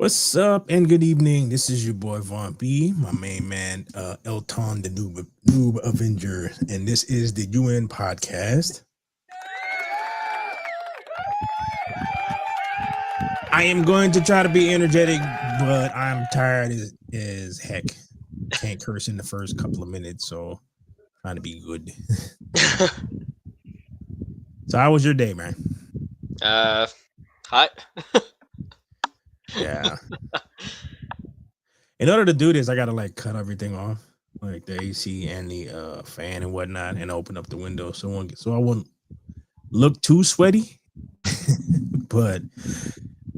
What's up and good evening? This is your boy Vaughn B, my main man, Elton, the noob Avenger, and this is the UN podcast. I am going to try to be energetic, but I'm tired as heck. Can't curse in the first couple of minutes, so trying to be good. So how was your day, man? Hot. Yeah. In order to do this, I gotta like cut everything off, like the AC and the fan and whatnot, and open up the window so I won't look too sweaty. But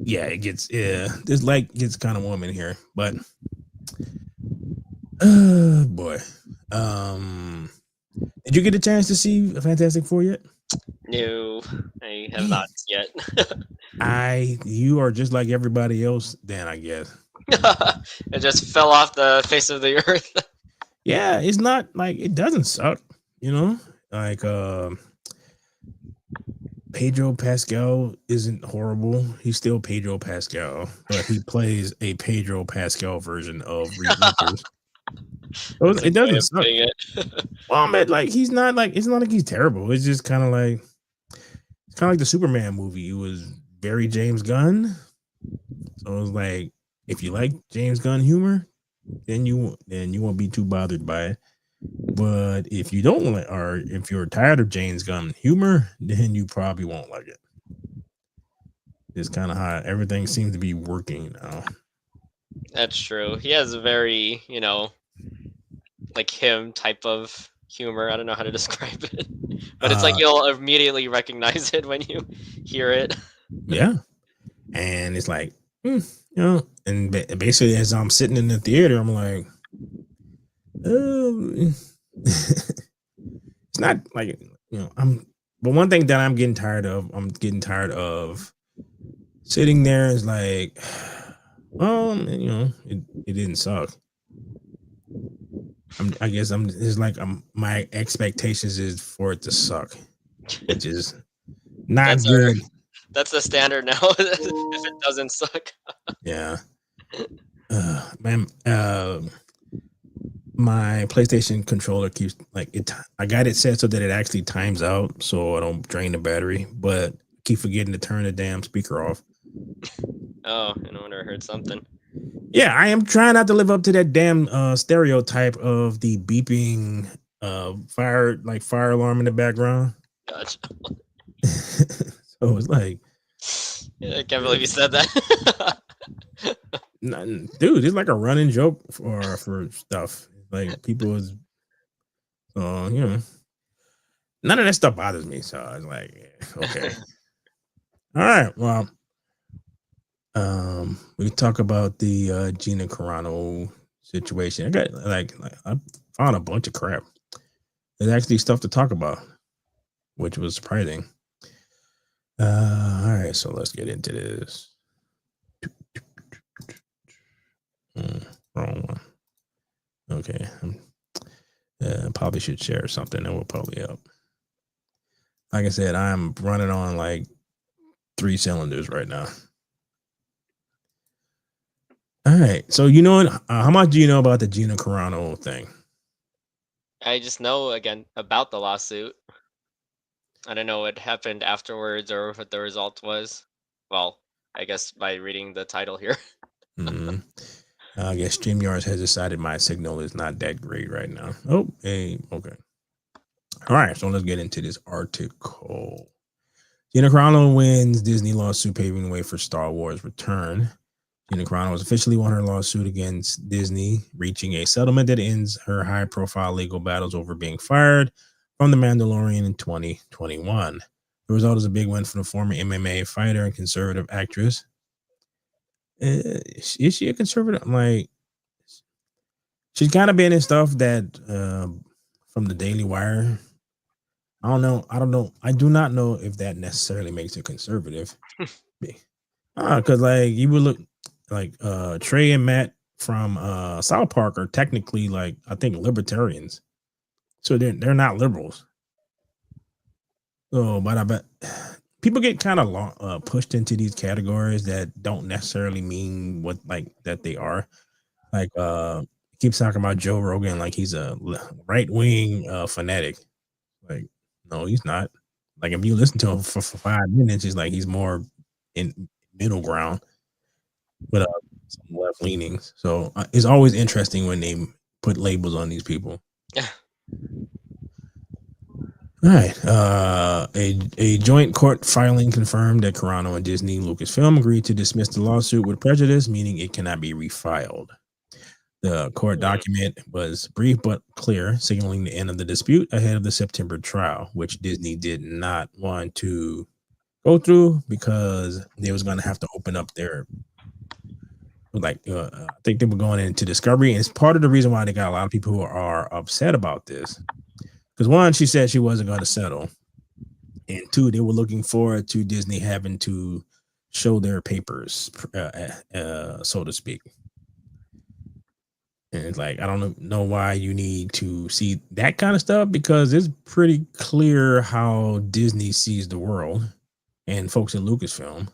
yeah, this light gets kind of warm in here. But boy, did you get a chance to see Fantastic Four yet? No, I have not yet. You are just like everybody else, then I guess. It just fell off the face of the earth. Yeah, it's not like it doesn't suck, like Pedro Pascal isn't horrible. He's still Pedro Pascal, but he plays a Pedro Pascal version of Reed Richards. So it doesn't suck. Well, man, like he's not like it's not like he's terrible. It's just kind of like the Superman movie. It was very James Gunn. So it was like if you like James Gunn humor, then you won't be too bothered by it. But if you don't like, or if you're tired of James Gunn humor, then you probably won't like it. It's kind of how everything seems to be working now. That's true. He has a very, like him type of humor. I don't know how to describe it, but it's like you'll immediately recognize it when you hear it. Yeah, and it's like, and basically as I'm sitting in the theater, I'm like, it's not like but one thing that I'm getting tired of sitting there is like, it didn't suck. I guess my expectations is for it to suck, which is not good. That's the standard now. If it doesn't suck. Yeah. Man, my PlayStation controller keeps I got it set so that it actually times out so I don't drain the battery, but keep forgetting to turn the damn speaker off. Oh, I wonder I heard something. Yeah, I am trying not to live up to that damn stereotype of the beeping fire alarm in the background. Gotcha. So it's like, I can't believe you said that. Dude, it's like a running joke for stuff. Like people is, none of that stuff bothers me. So I was like, okay, all right. Well, we talk about the Gina Carano situation. I got I found a bunch of crap. There's actually stuff to talk about, which was surprising. All right, so let's get into this. Wrong one. Okay, probably should share something that will probably help. Like I said, I'm running on like 3 cylinders right now. All right, so how much do you know about the Gina Carano thing? I just know again about the lawsuit. I don't know what happened afterwards or what the result was. Well, I guess by reading the title here. I guess StreamYard has decided my signal is not that great right now. Oh, hey, okay. All right, so let's get into this article. Gina Carano wins Disney lawsuit, paving the way for Star Wars return. Gina Carano has officially won her lawsuit against Disney, reaching a settlement that ends her high-profile legal battles over being fired from The Mandalorian in 2021. The result is a big win for the former MMA fighter and conservative actress. Is she a conservative? Like, she's kind of been in stuff that from the Daily Wire. I don't know. I do not know if that necessarily makes her conservative. Because like you would look like Trey and Matt from South Park are technically like I think libertarians, so they're not liberals. So, but people get kind of pushed into these categories that don't necessarily mean what like that they are. Like keeps talking about Joe Rogan like he's a right wing fanatic. Like, no, he's not. Like if you listen to him for 5 minutes, it's like he's more in middle ground, but some left leanings. So it's always interesting when they put labels on these people. All right. A joint court filing confirmed that Carano and Disney Lucasfilm agreed to dismiss the lawsuit with prejudice, meaning it cannot be refiled. The court document was brief but clear, signaling the end of the dispute ahead of the September trial, which Disney did not want to go through because they was going to have to open up their I think they were going into discovery, and it's part of the reason why they got a lot of people who are upset about this. Because one, she said she wasn't going to settle, and two, they were looking forward to Disney having to show their papers, so to speak. And it's like I don't know why you need to see that kind of stuff because it's pretty clear how Disney sees the world and folks at Lucasfilm.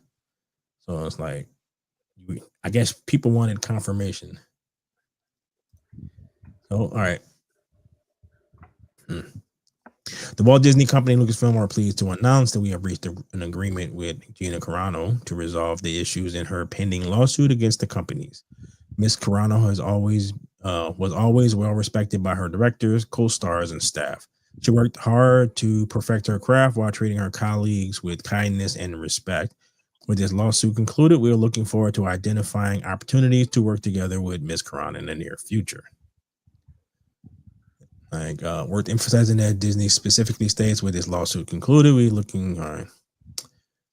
So it's like I guess people wanted confirmation. So all right. The Walt Disney Company and Lucasfilm are pleased to announce that we have reached an agreement with Gina Carano to resolve the issues in her pending lawsuit against the companies. Miss Carano has always was always well respected by her directors, co-stars, and staff. She worked hard to perfect her craft while treating her colleagues with kindness and respect. With this lawsuit concluded, we are looking forward to identifying opportunities to work together with Miss Carano in the near future. Like worth emphasizing that Disney specifically states with this lawsuit concluded, we're looking. All right.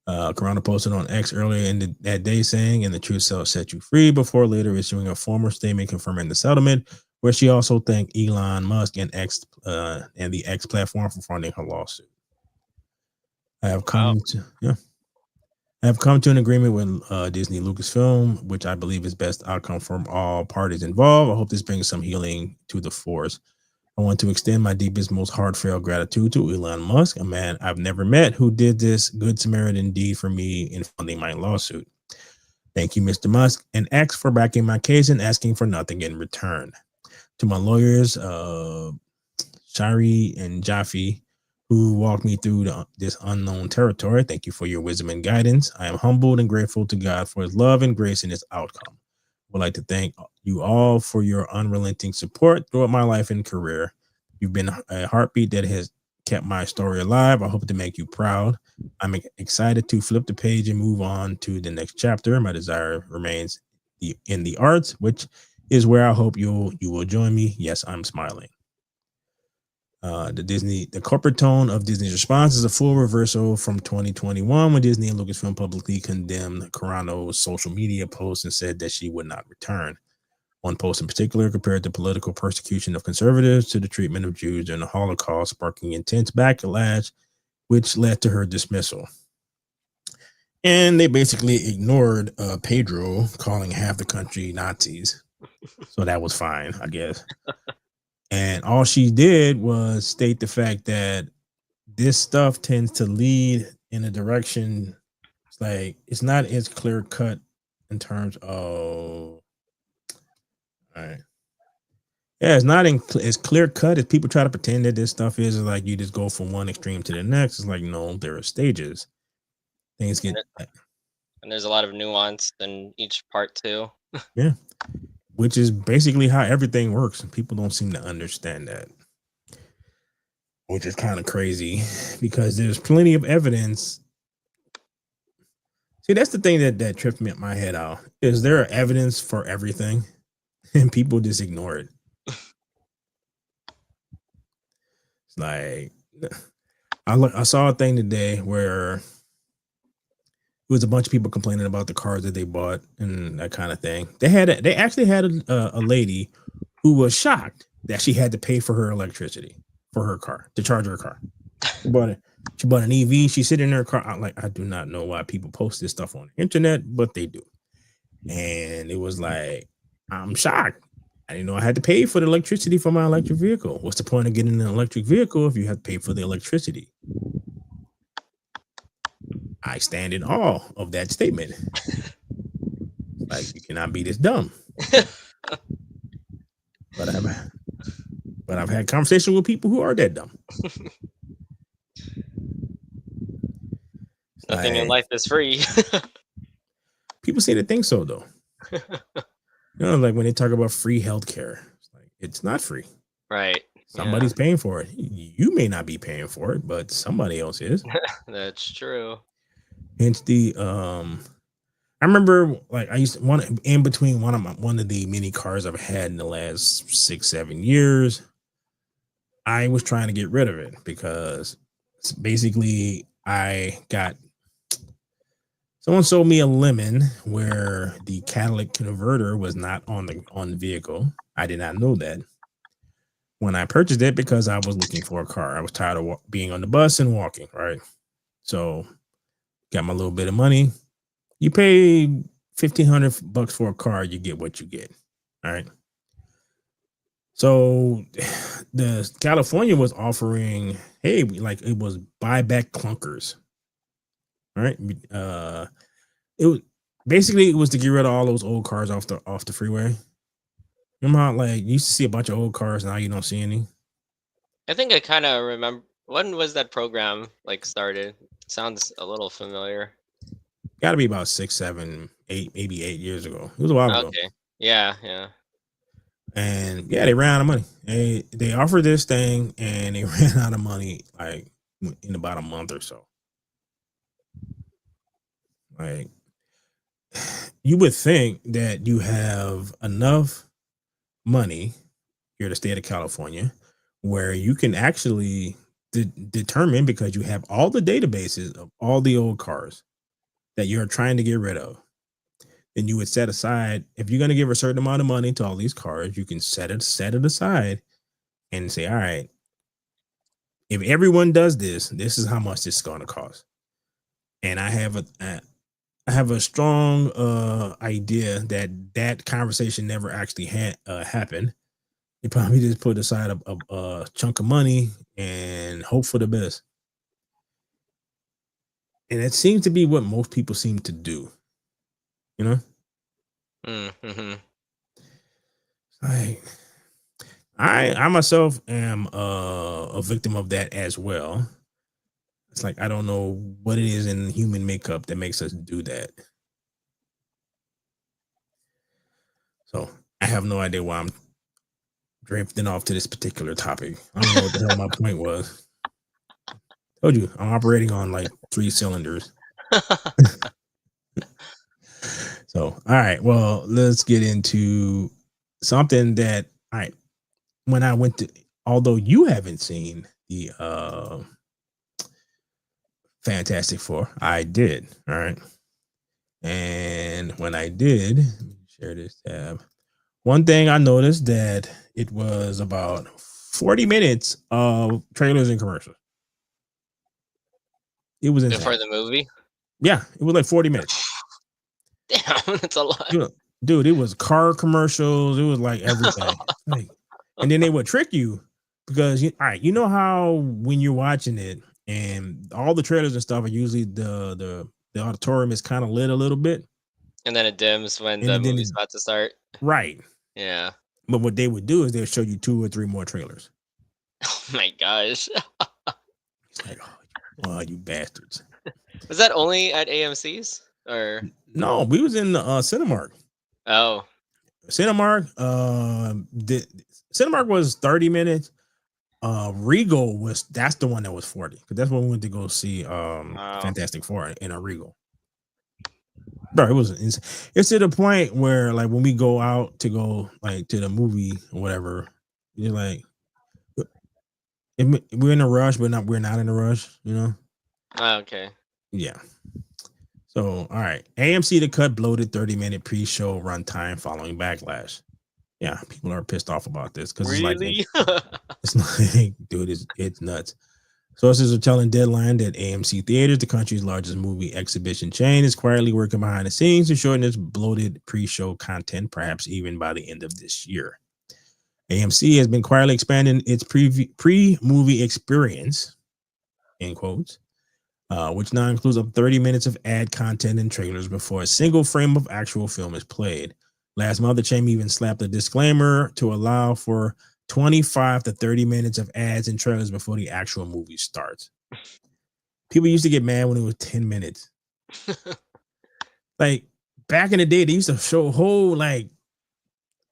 Carano posted on X earlier in that day saying, "And the truth shall set you free," before later issuing a formal statement confirming the settlement, where she also thanked Elon Musk and the X platform for funding her lawsuit. I have come to an agreement with Disney Lucasfilm, which I believe is best outcome from all parties involved. I hope this brings some healing to the force. I want to extend my deepest, most heartfelt gratitude to Elon Musk, a man I've never met who did this good Samaritan deed for me in funding my lawsuit. Thank you, Mr. Musk and X, for backing my case and asking for nothing in return. To my lawyers, Shari and Jaffe, who walked me through this unknown territory, thank you for your wisdom and guidance. I am humbled and grateful to God for his love and grace in this outcome. Would like to thank you all for your unrelenting support throughout my life and career. You've been a heartbeat that has kept my story alive. I hope to make you proud. I'm excited to flip the page and move on to the next chapter. My desire remains in the arts, which is where I hope you will join me. Yes, I'm smiling. The corporate tone of Disney's response is a full reversal from 2021 when Disney and Lucasfilm publicly condemned Carano's social media posts and said that she would not return. One post in particular compared the political persecution of conservatives to the treatment of Jews during the Holocaust, sparking intense backlash, which led to her dismissal. And they basically ignored Pedro calling half the country Nazis. So that was fine, I guess. And all she did was state the fact that this stuff tends to lead in a direction. It's like it's not as clear cut in terms of. All right. Yeah, it's not as clear cut as people try to pretend that this stuff is. It's like you just go from one extreme to the next. It's like no, there are stages. Things get. And there's a lot of nuance in each part too. Yeah. Which is basically how everything works. And people don't seem to understand that. Which is kind of crazy because there's plenty of evidence. See, that's the thing that tripped me my head out. Is there evidence for everything? And people just ignore it. It's like I saw a thing today where it was a bunch of people complaining about the cars that they bought and that kind of thing. They actually had a lady who was shocked that she had to pay for her electricity for her car to charge her car. She bought an EV. She's sitting in her car. I do not know why people post this stuff on the internet, but they do. And it was like, I'm shocked. I didn't know I had to pay for the electricity for my electric vehicle. What's the point of getting an electric vehicle if you have to pay for the electricity? I stand in awe of that statement. Like, you cannot be this dumb. But I've had conversations with people who are that dumb. Nothing in Like, life is free. people seem to think so, though. Like when they talk about free healthcare, it's like it's not free. Right. Somebody's paying for it. You may not be paying for it, but somebody else is. That's true. Hence the I remember like I used to one in between one of the many cars I've had in the last 6-7 years. I was trying to get rid of it because basically I got someone sold me a lemon where the catalytic converter was not on the vehicle. I did not know that when I purchased it because I was looking for a car. I was tired of being on the bus and walking, right? So got my little bit of money. You pay $1,500 for a car, you get what you get. All right. So the California was offering, hey, like it was buyback clunkers. All right. It was basically it was to get rid of all those old cars off the freeway. Remember how like you used to see a bunch of old cars, now you don't see any? I think I kind of remember. When was that program like started? Sounds a little familiar. Gotta be about 6, 7, 8, maybe 8 years ago. It was a while ago. Okay. Yeah. And yeah, they ran out of money. They offered this thing and they ran out of money like in about a month or so. Like you would think that you have enough money here in the state of California where you can actually determine because you have all the databases of all the old cars that you're trying to get rid of. Then you would set aside if you're going to give a certain amount of money to all these cars, you can set it aside and say, all right, if everyone does this, this is how much this is going to cost. And I have a strong idea that that conversation never actually had happened. They probably just put aside a chunk of money and hope for the best. And it seems to be what most people seem to do. You know, Mm-hmm. like I myself am a victim of that as well. It's like I don't know what it is in human makeup that makes us do that. So I have no idea why I'm drifting off to this particular topic. I don't know what the hell my point was. Told you I'm operating on like 3 cylinders. So all right, well let's get into something that I when I went to although you haven't seen the Fantastic Four, I did. All right. And when I did, let me share this tab. One thing I noticed that it was about 40 minutes of trailers and commercials. It was insane. For the movie. Yeah, it was like 40 minutes. Damn, that's a lot. Dude, it was car commercials. It was like everything. Like, and then they would trick you because all right, you know how when you're watching it and all the trailers and stuff are usually the auditorium is kind of lit a little bit. And then it dims when And the then movie's about to start. right. Yeah. But what they would do is they'll show you 2 or 3 more trailers. Oh my gosh. It's like, oh, you bastards. Was that only at AMC's or No, we was in the Cinemark. oh. Cinemark, the Cinemark was 30 minutes. Regal that's the one that was 40 because that's when we went to go see Wow. Fantastic Four in a Regal. Bro, it's to the point where like when we go out to go like to the movie or whatever, you're like we're in a rush, but we're not in a rush, you know? Oh, okay. Yeah. So all right. AMC to cut bloated 30-minute pre-show runtime following backlash. Yeah, people are pissed off about this because Really? it's like, dude, it's nuts. Sources are telling Deadline that AMC Theaters, the country's largest movie exhibition chain, is quietly working behind the scenes to shorten its bloated pre-show content, perhaps even by the end of this year. AMC has been quietly expanding its pre-movie experience, in quotes, which now includes up 30 minutes of ad content and trailers before a single frame of actual film is played. Last month, the chain even slapped a disclaimer to allow for 25 to 30 minutes of ads and trailers before the actual movie starts. People used to get mad when it was 10 minutes. Like back in the day, they used to show whole like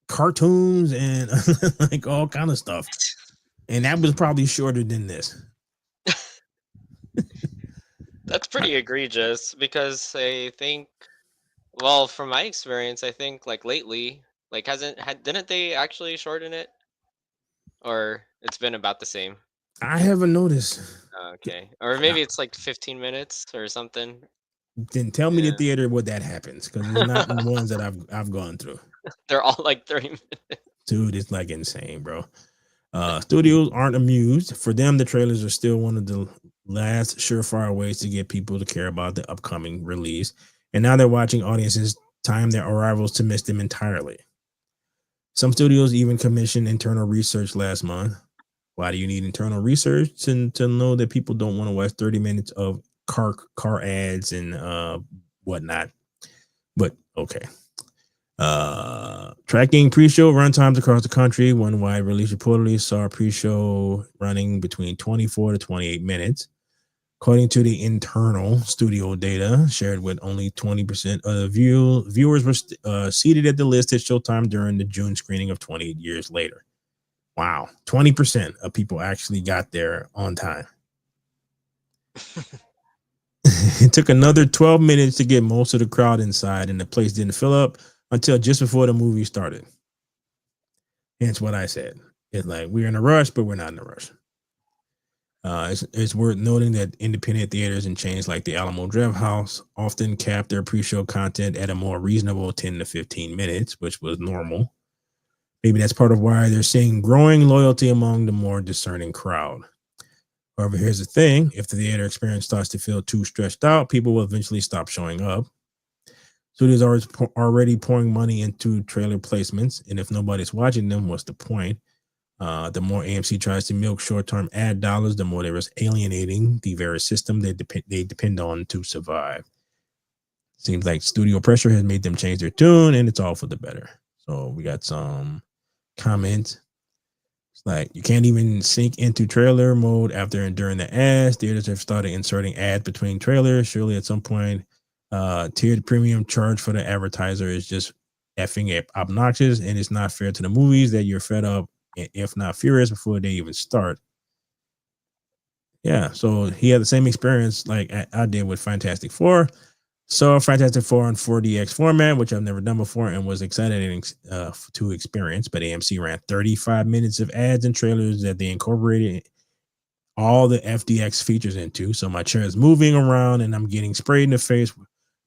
cartoons and like all kind of stuff. And that was probably shorter than this. That's pretty egregious because I think, well, from my experience, I think like lately, like didn't they actually shorten it, or it's been about the same? I haven't noticed. Okay, or maybe it's like 15 minutes or something. Then tell me the Yeah, theater where that happens because it's not in ones that I've gone through. they're all like 30 minutes. Dude, it's like insane, bro. Studios aren't amused. For them, the trailers are still one of the last surefire ways to get people to care about the upcoming release. And now they're watching audiences time their arrivals to miss them entirely. Some studios even commissioned internal research last month. Why do you need internal research to know that people don't want to watch 30 minutes of car ads and whatnot? But okay. Tracking pre-show runtimes across the country. One wide release reportedly saw pre-show running between 24 to 28 minutes. According to the internal studio data shared with only 20% of the viewers were seated at the listed showtime during the June screening of 28 years later. Wow, 20% of people actually got there on time. It took another 12 minutes to get most of the crowd inside, and the place didn't fill up until just before the movie started. Hence what I said. It's like we're in a rush, but we're not in a rush. It's worth noting that independent theaters and chains like the Alamo Drafthouse often cap their pre-show content at a more reasonable 10 to 15 minutes, which was normal. Maybe that's part of why they're seeing growing loyalty among the more discerning crowd. However, here's the thing: if the theater experience starts to feel too stretched out, people will eventually stop showing up. Studios are already pouring money into trailer placements, and if nobody's watching them, what's the point? The more AMC tries to milk short-term ad dollars, the more they're alienating the very system they depend on to survive. Seems like studio pressure has made them change their tune, and it's all for the better. So we got some comments. It's like you can't even sync into trailer mode after and during the ads. Theaters have started inserting ads between trailers. Surely at some point, tiered premium charge for the advertiser is just effing obnoxious, and it's not fair to the movies that you're fed up, if not furious, before they even start. Yeah, so he had the same experience like I did with Fantastic Four. Saw Fantastic Four on 4DX format, which I've never done before, and was excited to experience. But AMC ran 35 minutes of ads and trailers that they incorporated all the FDX features into. So my chair is moving around, and I'm getting sprayed in the face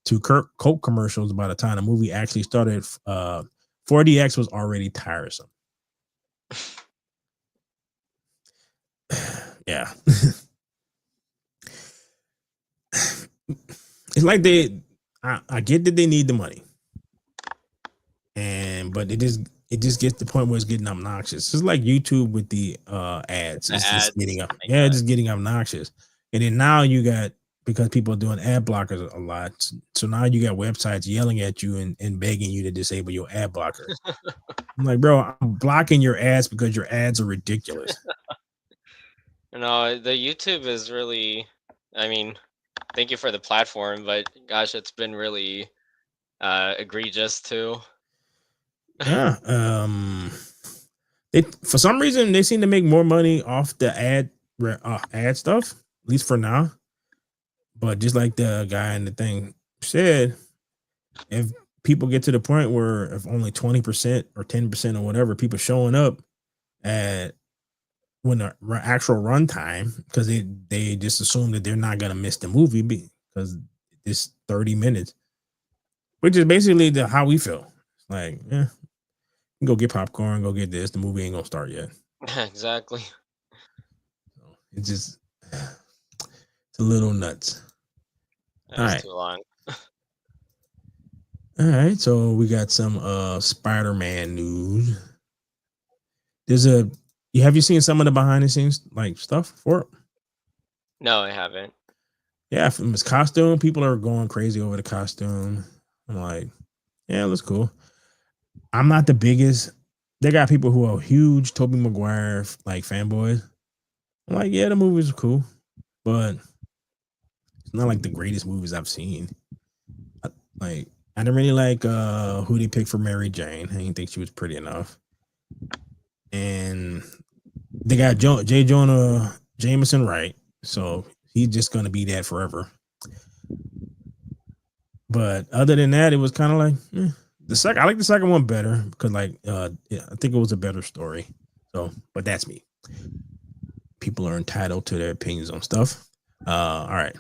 to Coke commercials by the time the movie actually started. 4DX was already tiresome. Yeah. It's like I get that they need the money, but it just gets to the point where it's getting obnoxious. It's like YouTube with the ads. It's just getting up. Yeah, it's just getting obnoxious. And then now you got, because people are doing ad blockers a lot, so now you got websites yelling at you and begging you to disable your ad blocker. I'm like, bro, I'm blocking your ads because your ads are ridiculous. No, the YouTube is really, I mean, thank you for the platform, but gosh, it's been really egregious too. Yeah. They, for some reason, they seem to make more money off the ad stuff, at least for now. But just like the guy in the thing said, if people get to the point where if only 20% or 10% or whatever people showing up at when the actual runtime, because they just assume that they're not gonna miss the movie because it's 30 minutes, which is basically how we feel. Like, yeah, go get popcorn, go get this. The movie ain't gonna start yet. Exactly. So it's just it's a little nuts. All That's right. too long. All right. So we got some Spider-Man news. There's have you seen some of the behind the scenes like stuff for it? No, I haven't. Yeah, from his costume, people are going crazy over the costume. I'm like, yeah, it looks cool. I'm not the biggest. They got people who are huge Tobey Maguire like fanboys. I'm like, yeah, the movies are cool, but it's not like the greatest movies I've seen. I, like, I didn't really like who they picked for Mary Jane. I didn't think she was pretty enough. And they got J. Jonah Jameson right, so he's just gonna be that forever. But other than that, it was kind of like the second. I like the second one better because, like, yeah, I think it was a better story. So, but that's me. People are entitled to their opinions on stuff. All right.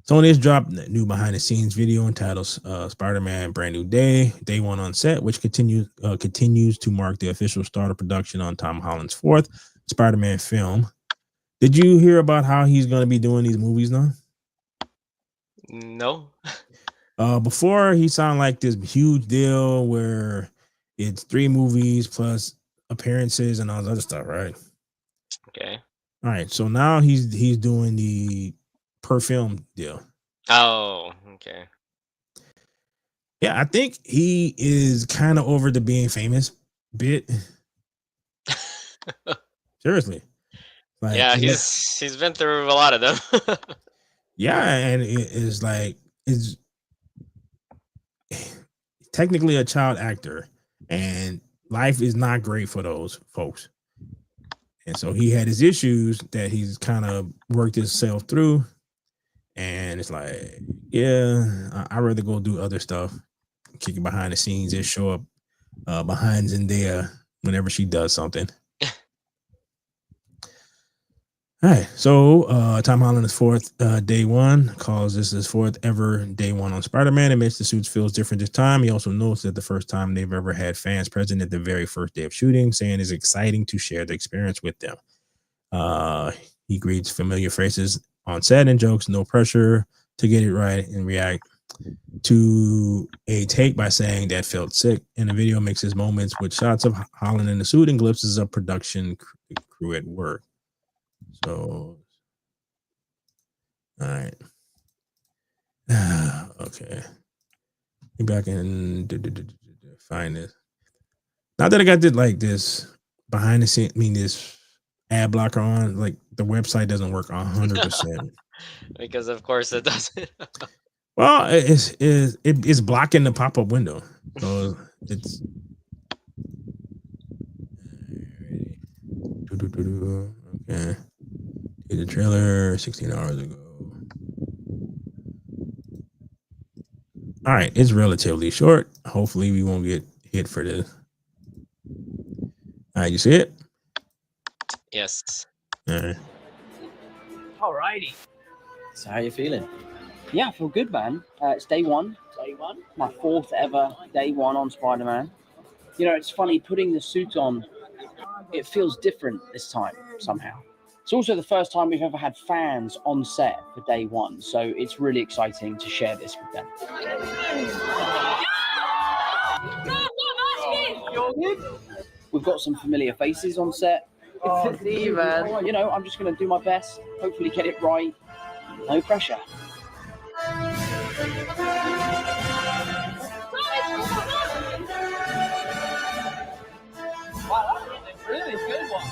Sony has dropped a new behind the scenes video entitled Spider-Man Brand New Day One on Set, which continues to mark the official start of production on Tom Holland's fourth Spider-Man film. Did you hear about how he's going to be doing these movies now? No. Before he sounded like this huge deal where it's 3 movies plus appearances and all this other stuff, right? Okay. All right, so now he's doing the per film deal. Oh, okay. Yeah, I think he is kind of over the being famous bit. Seriously, like Yeah, he's been through a lot of them. yeah, and it is like it's technically a child actor, and life is not great for those folks. And so he had his issues that he's kind of worked himself through. And it's like, yeah, I'd rather go do other stuff, kicking behind the scenes and show up behind Zendaya whenever she does something. All right. So Tom Holland's fourth day one calls this his fourth ever day one on Spider-Man. Admits the suits feels different this time. He also notes that the first time they've ever had fans present at the very first day of shooting, saying it's exciting to share the experience with them. He greets familiar faces on set and jokes, no pressure to get it right, and react to a take by saying that felt sick. And the video mixes moments with shots of Holland in the suit and glimpses of production crew at work. So, all right. Okay. Maybe I can find this. Not that I got this behind the scene, I mean, this ad blocker on, like the website doesn't work 100%. Because of course it doesn't. Well, it's blocking the pop up window, so it's okay. The trailer 16 hours ago. All right, it's relatively short. Hopefully, we won't get hit for this. All right, you see it? Yes. All right. Alrighty. So how you feeling? Yeah, I feel good, man. It's day one. Day one. My fourth ever day one on Spider-Man. You know, it's funny putting the suit on. It feels different this time somehow. It's also the first time we've ever had fans on set for day one, so it's really exciting to share this with them. We've got some familiar faces on set. Oh, man. You know, I'm just going to do my best, hopefully get it right. No pressure. Wow, that was a really good one.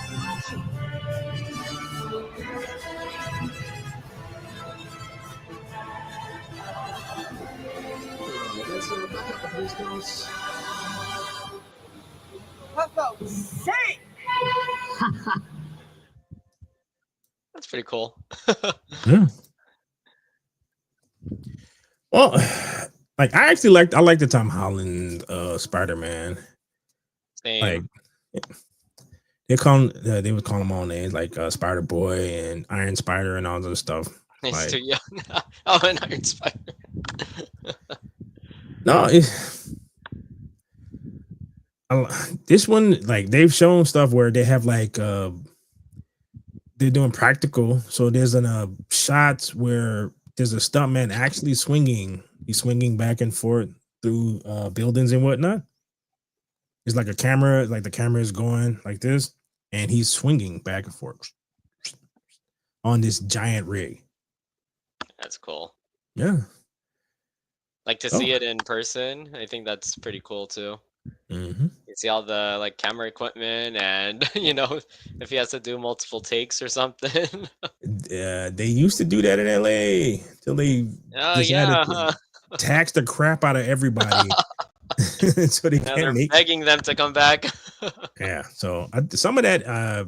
That felt sick. That's pretty cool. Yeah. Well, like I like the Tom Holland Spider-Man. Same. Like they would call him all names like Spider Boy and Iron Spider and all those stuff. He's Like, too young. Oh, and Iron Spider. no, this one, like they've shown stuff where they have like they're doing practical. So there's an shots where there's a stuntman actually swinging. He's swinging back and forth through buildings and whatnot. It's like a camera, like the camera is going like this, and he's swinging back and forth on this giant rig. That's that's cool. Yeah. Like to see it in person, I think that's pretty cool too. Mm-hmm. You see all the like camera equipment, and you know, if he has to do multiple takes or something. They used to do that in LA till they Oh decided yeah, to huh? tax the crap out of everybody, so they Now can't they're make. begging them to come back. Yeah, so some of that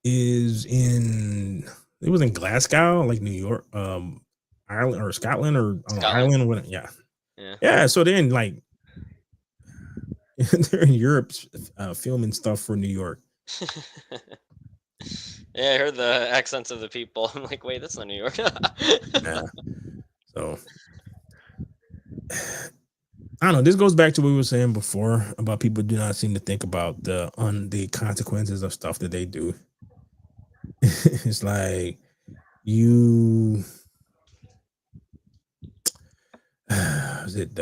is in. It was in Glasgow, like New York, Ireland or Scotland or on an Scotland. island. What? Yeah, Yeah. yeah. So they're in like they're in Europe filming stuff for New York. Yeah, I heard the accents of the people. I'm like, wait, that's not New York. Yeah. So I don't know. This goes back to what we were saying before about people do not seem to think about the consequences of stuff that they do. It's like you is it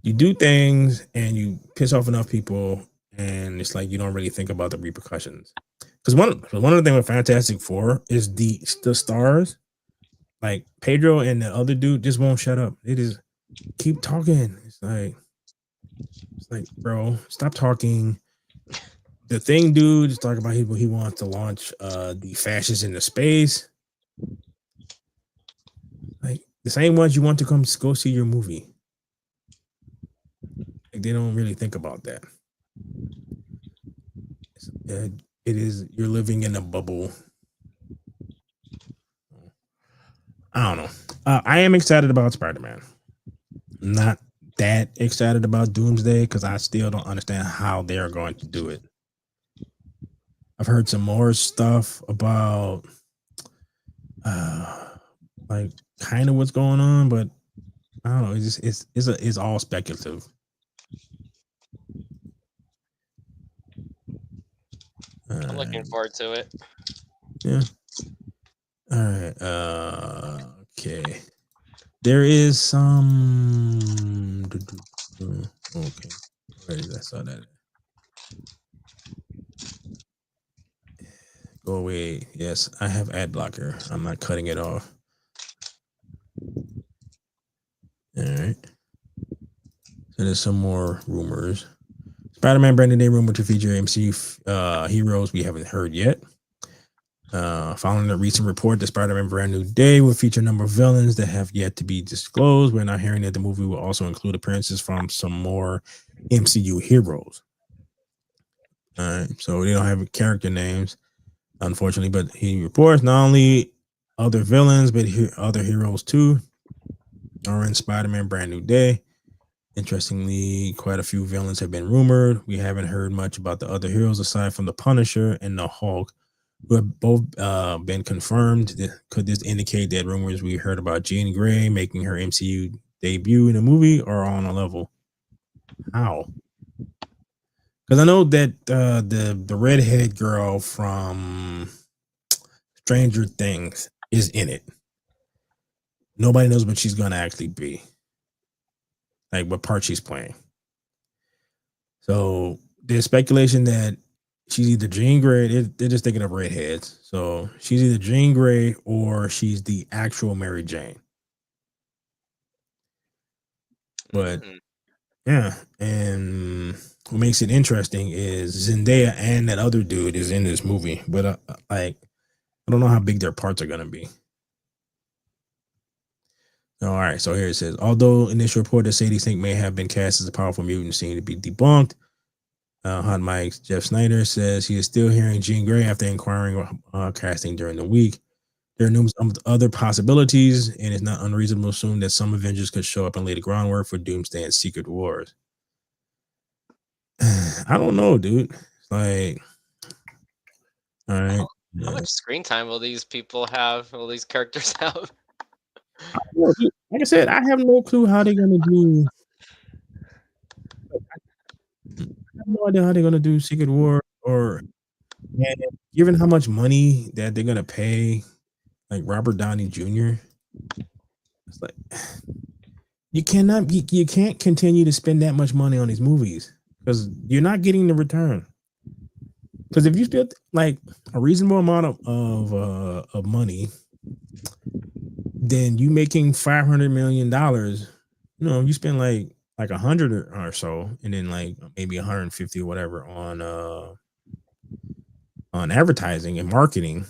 you do things and you piss off enough people, and it's like you don't really think about the repercussions. Because one of the things with Fantastic Four is the stars, like Pedro and the other dude, just won't shut up. They just keep talking. It's like, bro, stop talking. The thing, dude, is talking about he wants to launch the fascists into space. Like the same ones you want to come go see your movie. Like they don't really think about that. It is you're living in a bubble. I don't know. I am excited about Spider-Man. Not that excited about Doomsday because I still don't understand how they are going to do it. I've heard some more stuff about like kind of what's going on, but I don't know. It's all speculative. I'm looking forward to it. Yeah. All right. Okay. There is some. Okay. Where did I saw that? Go away. Yes, I have ad blocker. I'm not cutting it off. All right. So there's some more rumors. Spider-Man Brand New Day rumor to feature MCU heroes we haven't heard yet. Following a recent report, the Spider-Man Brand New Day will feature a number of villains that have yet to be disclosed. We're now hearing that the movie will also include appearances from some more MCU heroes. All right, so they don't have character names, unfortunately, but he reports not only other villains, but other heroes too are in Spider-Man Brand New Day. Interestingly, quite a few villains have been rumored. We haven't heard much about the other heroes aside from the Punisher and the Hulk, who have both been confirmed. Could this indicate that rumors we heard about Jean Grey making her MCU debut in a movie are on a level? How? Because I know that the redhead girl from Stranger Things is in it. Nobody knows what she's gonna actually be, like what part she's playing. So there's speculation that she's either Jean Grey. They're just thinking of redheads. So she's either Jean Grey or she's the actual Mary Jane. But yeah, and what makes it interesting is Zendaya and that other dude is in this movie. But like, I don't know how big their parts are gonna be. All right, so here it says, although initial report that Sadie Sink may have been cast as a powerful mutant seemed to be debunked. Hot Mike's Jeff Snyder says he is still hearing Jean Grey after inquiring casting during the week. There are numerous other possibilities, and it's not unreasonable to assume that some Avengers could show up and lay the groundwork for Doomsday and Secret Wars. I don't know, dude. It's like, all right. How much screen time will these people have? Will these characters have? Like I said, I have no clue how they're gonna do. I have no idea how they're gonna do Secret War, or given how much money that they're gonna pay, like Robert Downey Jr. It's like you can't continue to spend that much money on these movies because you're not getting the return. Because if you spend like a reasonable amount of money then you making $500 million. You spend like 100 or so, and then like maybe 150 or whatever on advertising and marketing.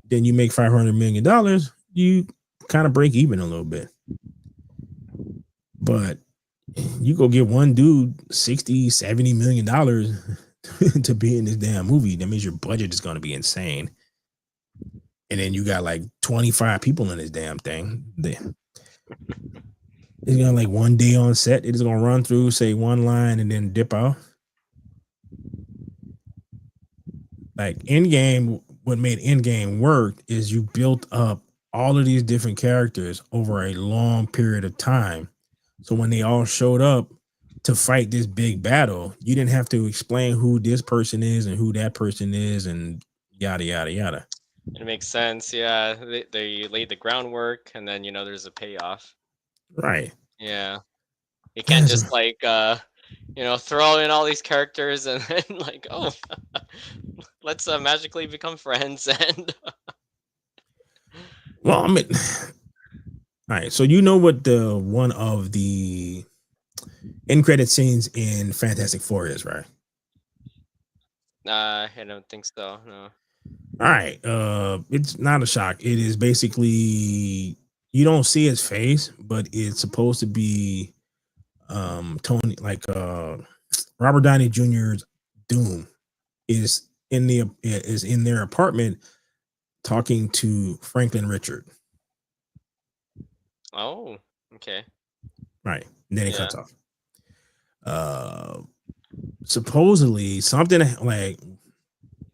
Then you make $500 million. You kind of break even a little bit. But you go get one dude $60-70 million to be in this damn movie. That means your budget is going to be insane. And then you got like 25 people in this damn thing. It's gonna like one day on set. It is gonna run through, say one line, and then dip out. Like Endgame, what made Endgame work is you built up all of these different characters over a long period of time. So when they all showed up to fight this big battle, you didn't have to explain who this person is and who that person is and yada yada yada. It makes sense. Yeah, they laid the groundwork, and then there's a payoff. Right. Yeah, you can't just like throw in all these characters and then like, oh, let's magically become friends. And well, I mean, all right. So you know what the one of the end credit scenes in Fantastic Four is, right? I don't think so. No. All right. It's not a shock. It is basically you don't see his face, but it's supposed to be Tony, like Robert Downey Jr.'s Doom is in their apartment talking to Franklin Richard. Oh, okay. Right. And then it cuts off. Supposedly something like,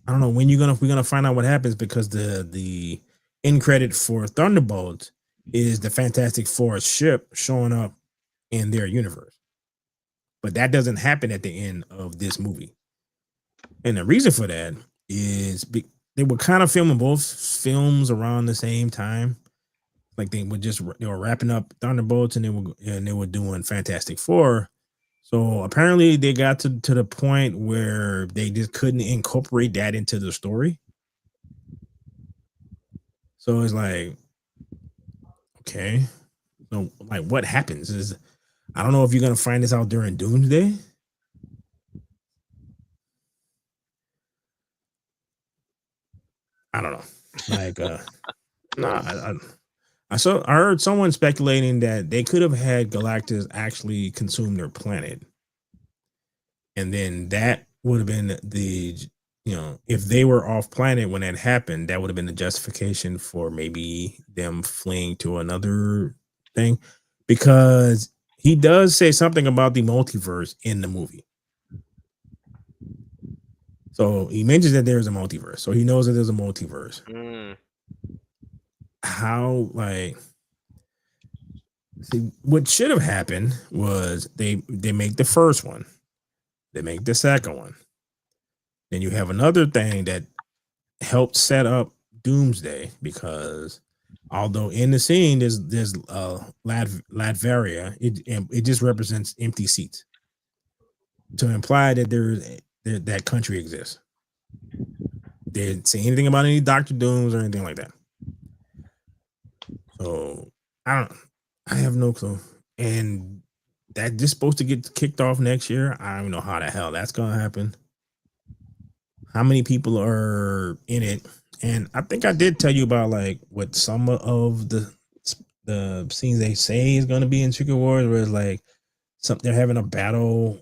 I don't know when we're gonna find out what happens, because the end credit for Thunderbolt is the Fantastic Four ship showing up in their universe, but that doesn't happen at the end of this movie. And the reason for that is they were kind of filming both films around the same time. Like they were wrapping up Thunderbolts and they were doing Fantastic Four. So apparently they got to the point where they just couldn't incorporate that into the story. So it's like, okay, so like what happens is, I don't know if you're gonna find this out during Doomsday. I don't know. Like, no, I heard someone speculating that they could have had Galactus actually consume their planet, and then that would have been if they were off planet when that happened, that would have been the justification for maybe them fleeing to another thing, because he does say something about the multiverse in the movie. So he mentions that there's a multiverse, so he knows that there's a multiverse. How, like, see, what should have happened was they make the first one, they make the second one, then you have another thing that helped set up Doomsday, because although in the scene there's Latveria, it just represents empty seats to imply that that country exists. They didn't say anything about any Dr. Dooms or anything like that. So I have no clue. And that just supposed to get kicked off next year. I don't know how the hell that's gonna happen. How many people are in it? And I think I did tell you about like what some of the scenes they say is gonna be in Secret Wars, where it's like they're having a battle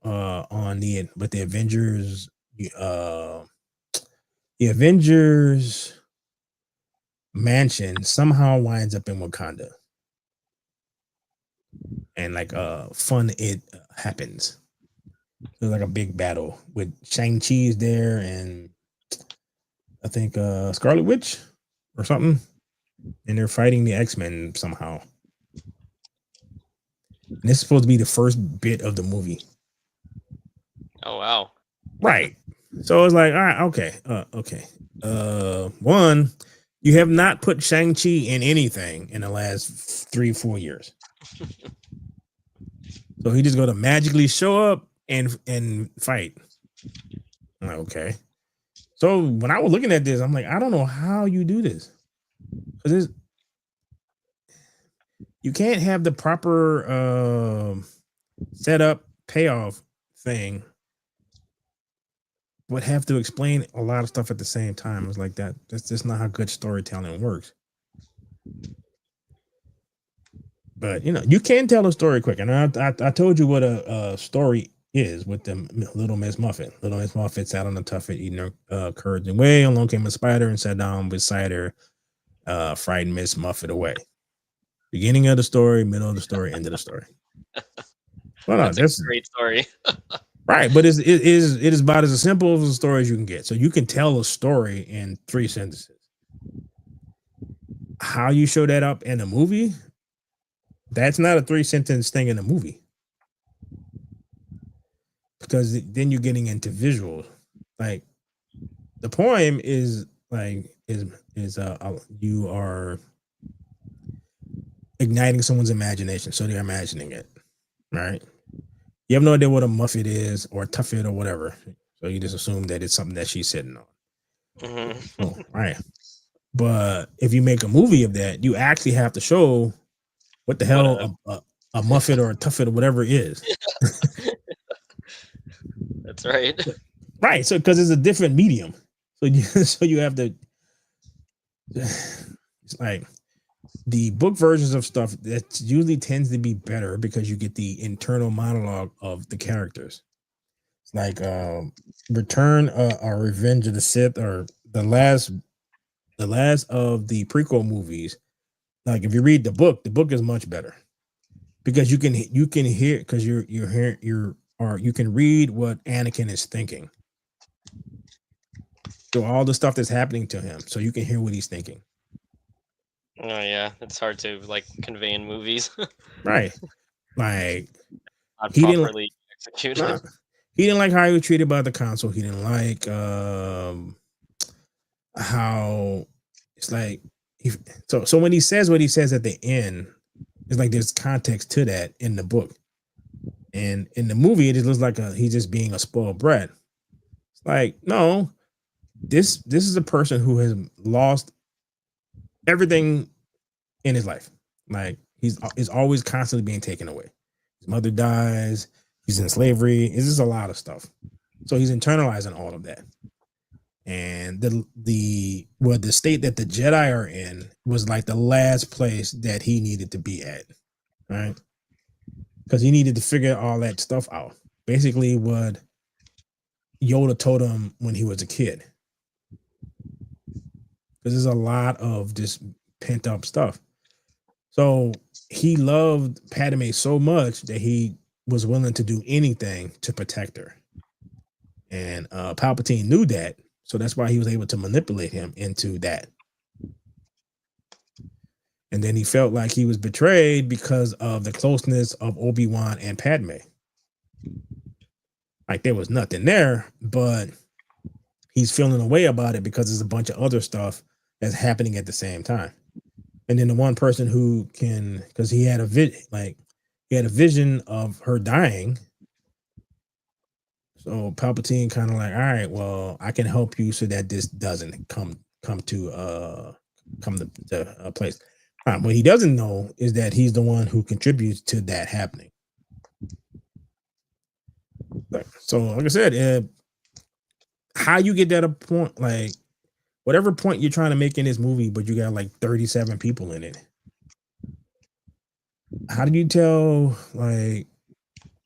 with the Avengers. The Avengers mansion somehow winds up in Wakanda, and like fun it happens. There's like a big battle with Shang-Chi is there, and I think Scarlet Witch or something, and they're fighting the X-Men somehow. And this is supposed to be the first bit of the movie. Oh wow! Right. So it's like, all right, okay. One, you have not put Shang-Chi in anything in the last 3-4 years. So he just going to magically show up and fight. I'm like, okay. So when I was looking at this, I'm like, I don't know how you do this. Because you can't have the proper setup payoff thing, but have to explain a lot of stuff at the same time. It's like that. That's just not how good storytelling works. But you can tell a story quick. And I told you what a story is with the Little Miss Muffet. Little Miss Muffet sat on the tuffet eating her curds and whey. Along came a spider and sat down beside her, frightened Miss Muffet away. Beginning of the story, middle of the story, end of the story. Well, That's a great story. Right, but it is about as simple of a story as you can get. So you can tell a story in 3 sentences. How you show that up in a movie, that's not a 3-sentence thing in a movie. Because then you're getting into visuals. Like the poem is you are igniting someone's imagination, so they're imagining it, right? You have no idea what a muffet is or a tuffet or whatever, so you just assume that it's something that she's sitting on. So, right. But if you make a movie of that, you actually have to show what the hell a muffet or a tuffet or whatever it is. That's right. Right. So because it's a different medium. So you have to. It's like the book versions of stuff that usually tends to be better because you get the internal monologue of the characters. It's like Return or Revenge of the Sith or the last of the prequel movies. Like if you read the book is much better because you can hear because you can read what Anakin is thinking. So all the stuff that's happening to him, so you can hear what he's thinking. Oh yeah, it's hard to convey in movies. Right, like not properly executed. Nah, he didn't like how he was treated by the council. He didn't like how it's like. So when he says what he says at the end, it's like there's context to that in the book, and in the movie it just looks like he's just being a spoiled brat. It's like no. This is a person who has lost everything in his life. Like he's always constantly being taken away. His mother dies. He's in slavery. It's just a lot of stuff. So he's internalizing all of that. And the state that the Jedi are in was like the last place that he needed to be at, right? Because he needed to figure all that stuff out. Basically, what Yoda told him when he was a kid. Because there's a lot of just pent up stuff. So he loved Padme so much that he was willing to do anything to protect her. And Palpatine knew that. So that's why he was able to manipulate him into that. And then he felt like he was betrayed because of the closeness of Obi-Wan and Padme. Like there was nothing there, but he's feeling a way about it because there's a bunch of other stuff that's happening at the same time. And then the one person who can, because he had a vision of her dying. So Palpatine kind of like, all right, well, I can help you so that this doesn't come to a place. What he doesn't know is that he's the one who contributes to that happening. So, like I said, how you get that a point, like whatever point you're trying to make in this movie, but you got like 37 people in it. How do you tell like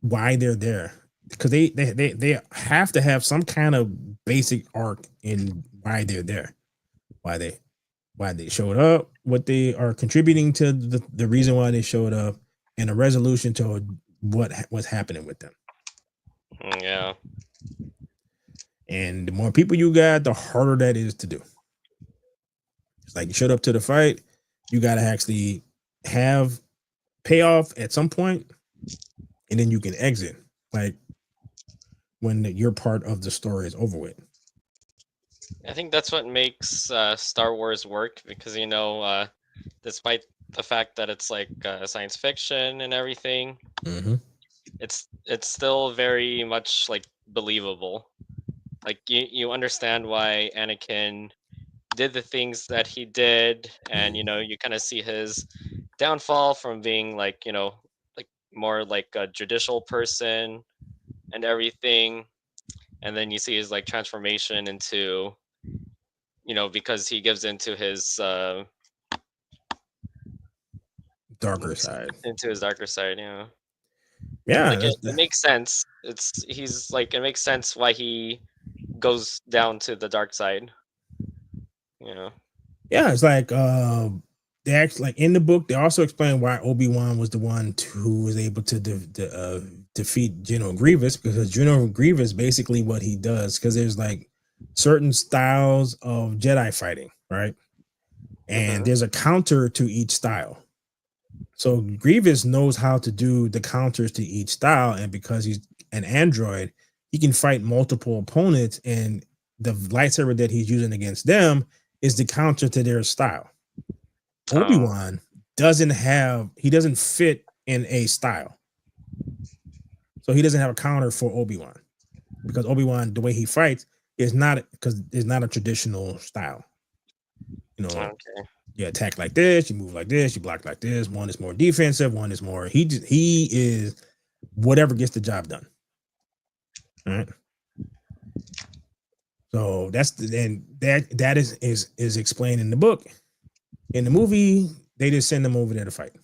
why they're there? Because they have to have some kind of basic arc in why they're there, why they showed up, what they are contributing to the reason why they showed up, and a resolution to what was happening with them. Yeah. And the more people you got, the harder that is to do. It's like you showed up to the fight, you got to actually have payoff at some point, and then you can exit. Like when your part of the story is over with. I think that's what makes Star Wars work because despite the fact that it's like science fiction and everything, it's still very much like believable. Like you understand why Anakin did the things that he did, and you kind of see his downfall from being like like more like a judicial person and everything, and then you see his like transformation into because he gives into his Darker side. into his darker side. Yeah, Like it makes sense. It makes sense why he goes down to the dark side. Yeah, it's like they actually, like in the book, they also explain why Obi-Wan was the one who was able to defeat General Grievous, because General Grievous basically what he does, because there's like certain styles of Jedi fighting, right? And there's a counter to each style. So Grievous knows how to do the counters to each style, and because he's an android, he can fight multiple opponents, and the lightsaber that he's using against them is the counter to their style. Obi-Wan doesn't fit in a style. So he doesn't have a counter for Obi-Wan, because Obi-Wan, the way he fights is not a traditional style. Okay. You attack like this, you move like this, you block like this. One is more defensive, one is more. He is whatever gets the job done. All right. So that is explained in the book. In the movie, they just send them over there to fight.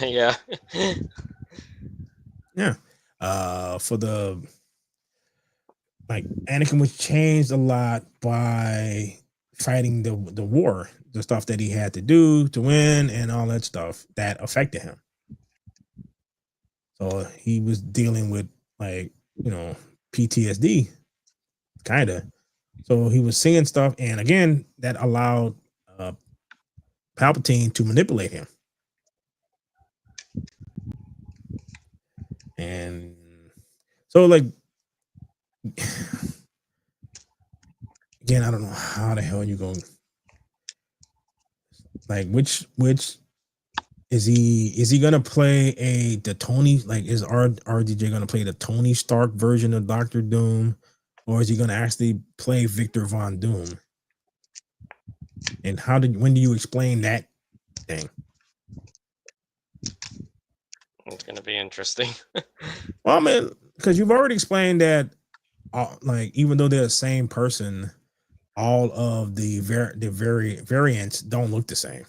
Yeah. Yeah. For the like, Anakin was changed a lot by fighting the war, the stuff that he had to do to win, and all that stuff that affected him. So he was dealing with like PTSD, kind of. So he was seeing stuff, and again, that allowed Palpatine to manipulate him. And so, like, again, I don't know how the hell you going. Like, which is he gonna play the Tony? Like, is RDJ gonna play the Tony Stark version of Doctor Doom, or is he gonna actually play Victor Von Doom? And when do you explain that thing? It's gonna be interesting. Well, I mean, because you've already explained that, like, even though they're the same person, all of the variants don't look the same.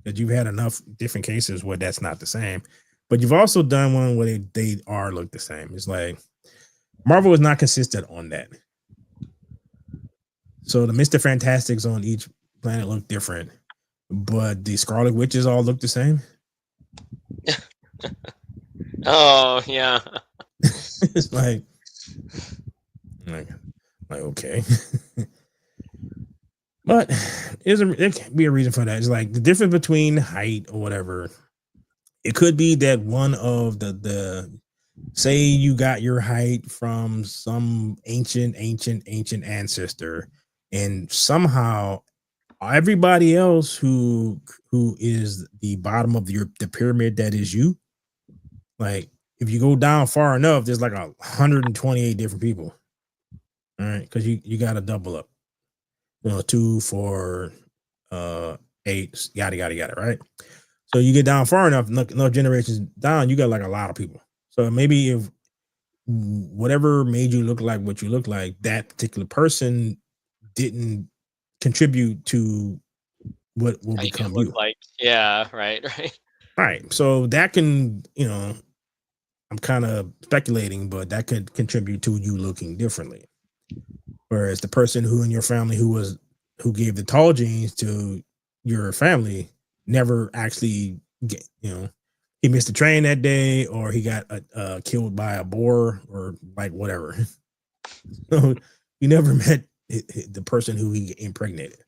That you've had enough different cases where that's not the same, but you've also done one where they are look the same. It's like Marvel is not consistent on that. So the Mr. Fantastics on each planet look different, but the Scarlet Witches all look the same. Oh yeah. It's like okay. But there can be a reason for that. It's like the difference between height or whatever. It could be that one of the say you got your height from some ancient ancestor, and somehow everybody else who is the bottom of the pyramid that is you, like if you go down far enough, there's like 128 different people. All right, because you got to double up. 2, 4, 8, yada, right? So you get down far enough generations down, you got like a lot of people. So maybe if whatever made you look like what you look like, that particular person didn't contribute to what will become you. Like, yeah, right. Right. So that can, I'm kind of speculating, but that could contribute to you looking differently. Whereas the person who in your family who gave the tall genes to your family never actually he missed the train that day, or he got killed by a boar, or like whatever. So you never met the person who he impregnated.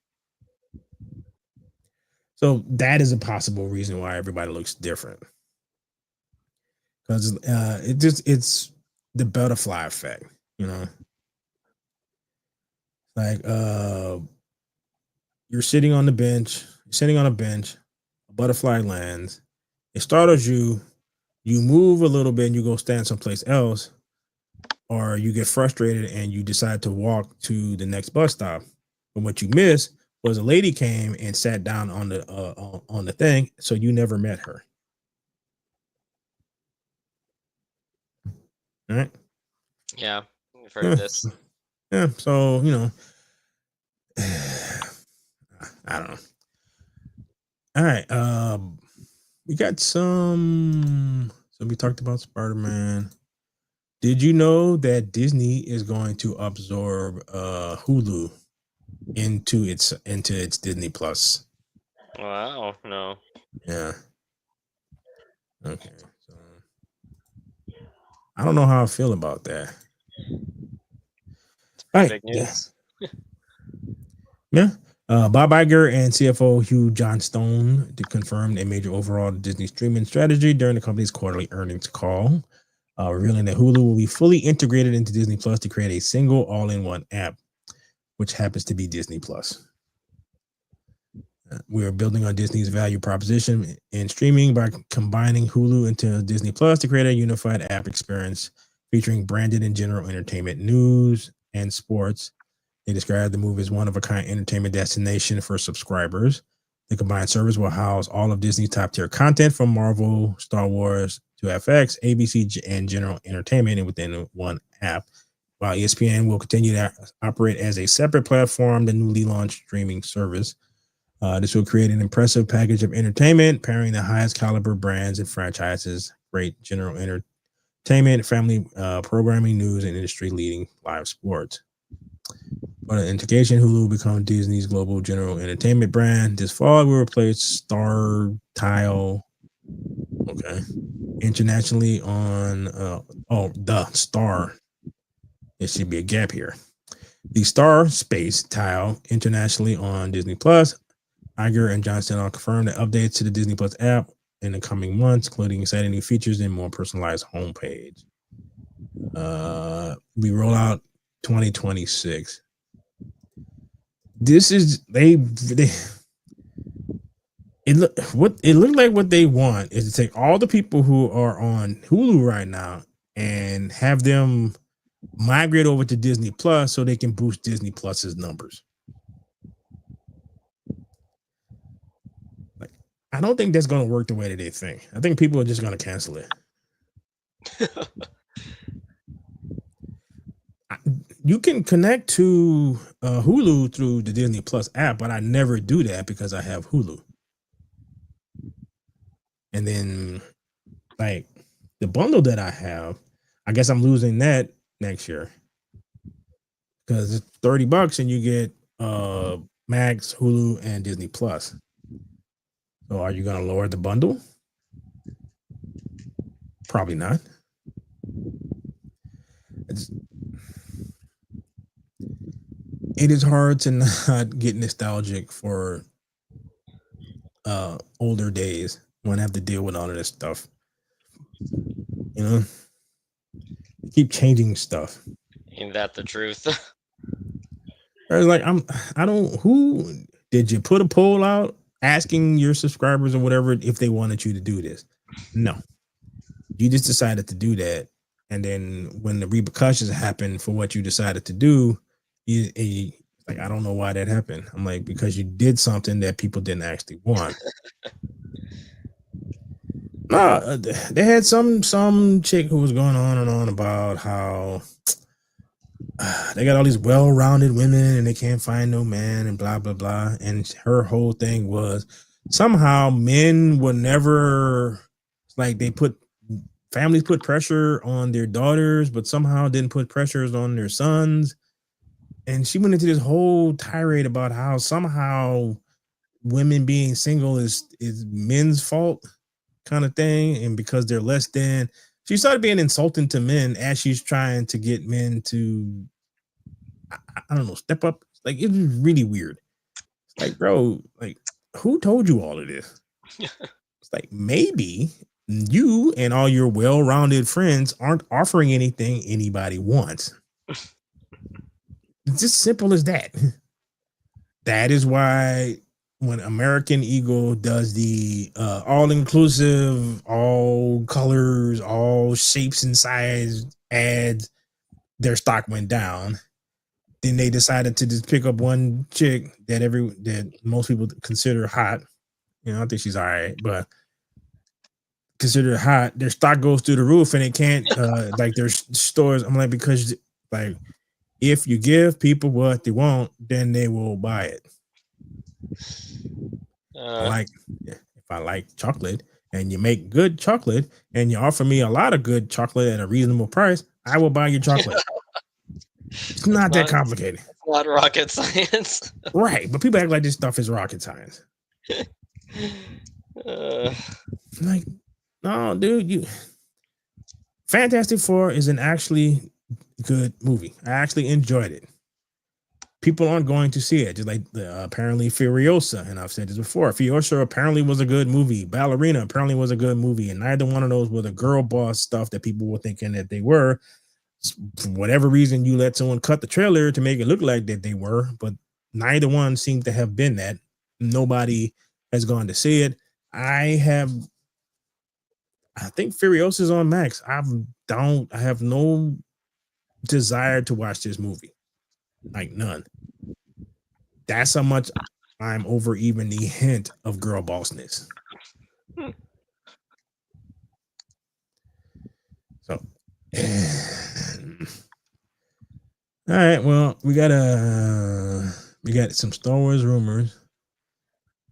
So that is a possible reason why everybody looks different. Because it's the butterfly effect, like you're sitting on a bench, a butterfly lands, it startles you, you move a little bit and you go stand someplace else, or you get frustrated and you decide to walk to the next bus stop. But what you miss was a lady came and sat down on the thing, so you never met her. All right. Yeah, I've heard this. Yeah, so I don't know. All right. We got some. So we talked about Spider-Man. Did you know that Disney is going to absorb Hulu into its Disney Plus? Wow, no. Yeah. Okay. So I don't know how I feel about that. All right. Big news. Yeah. Bob Iger and CFO Hugh Johnstone confirmed a major overhaul of Disney streaming strategy during the company's quarterly earnings call, revealing that Hulu will be fully integrated into Disney Plus to create a single all-in-one app, which happens to be Disney Plus. We are building on Disney's value proposition in streaming by combining Hulu into Disney Plus to create a unified app experience featuring branded and general entertainment, news, and sports. They described the move as one of a kind entertainment destination for subscribers. The combined service will house all of Disney's top tier content from Marvel, Star Wars to FX, ABC, and general entertainment within one app. While ESPN will continue to operate as a separate platform, the newly launched streaming service. This will create an impressive package of entertainment, pairing the highest caliber brands and franchises, great general entertainment, family programming, news, and industry-leading live sports. For the integration, Hulu will become Disney's global general entertainment brand. This fall, will replace Star Tile, internationally on the Star. There should be a gap here. The Star Space Tile internationally on Disney Plus. Iger and Johnston all confirmed the updates to the Disney Plus app in the coming months, including exciting new features and more personalized homepage. We roll out 2026. This is it looked like what they want is to take all the people who are on Hulu right now and have them migrate over to Disney Plus so they can boost Disney Plus's numbers. Like, I don't think that's going to work the way that they think. I think people are just going to cancel it. You can connect to Hulu through the Disney Plus app, but I never do that because I have Hulu. And then, like, the bundle that I have, I guess I'm losing that next year because it's $30 and you get Max, Hulu, and Disney Plus. So are you going to lower the bundle? Probably not. It is hard to not get nostalgic for older days when I have to deal with all of this stuff. You know, keep changing stuff. Ain't that the truth? I was like, who did you put a poll out asking your subscribers or whatever if they wanted you to do this? No, you just decided to do that. And then when the repercussions happen for what you decided to do, like, I don't know why that happened. I'm like, because you did something that people didn't actually want. No, they had some chick who was going on and on about how they got all these well-rounded women and they can't find no man and blah blah blah. And her whole thing was somehow men were never, like, families put pressure on their daughters, but somehow didn't put pressures on their sons. And she went into this whole tirade about how somehow women being single is men's fault, kind of thing. And because they're less than, she started being insulting to men as she's trying to get men to, I don't know, step up. Like, it was really weird. Like, bro, like, who told you all of this? It's like, maybe you and all your well-rounded friends aren't offering anything anybody wants. It's just simple as that. That is why when American Eagle does the all-inclusive, all colors, all shapes and size ads, their stock went down. Then they decided to just pick up one chick that most people consider hot. You know, I think she's all right, but consider hot. Their stock goes through the roof, and it can't like their stores. I'm like, because like if you give people what they want, then they will buy it. Like if I like chocolate and you make good chocolate and you offer me a lot of good chocolate at a reasonable price, I will buy your chocolate. It's not that complicated. It's not rocket science. Right, but people act like this stuff is rocket science. Like, no, dude, Fantastic Four is an actually good movie. I actually enjoyed it. People aren't going to see it, just like apparently Furiosa, and I've said this before. Furiosa apparently was a good movie. Ballerina apparently was a good movie, and neither one of those were the girl boss stuff that people were thinking that they were. For whatever reason, you let someone cut the trailer to make it look like that they were, but neither one seemed to have been that. Nobody has gone to see it. I think Furiosa is on Max. I have no desire to watch this movie. Like none. That's how much I'm over even the hint of girl bossness. So, all right. Well, we got some Star Wars rumors.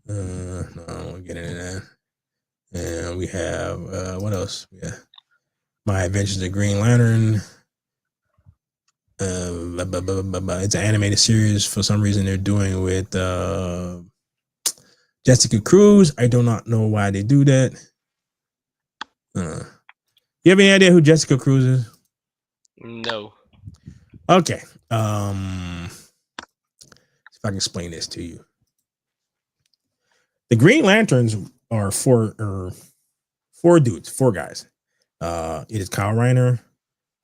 No, I won't get into that. And we have what else? Yeah, My Adventures of Green Lantern. It's an animated series. For some reason, they're doing with Jessica Cruz. I do not know why they do that. You have any idea who Jessica Cruz is? No. Okay. If I can explain this to you, the Green Lanterns are four guys. It is Kyle Rayner,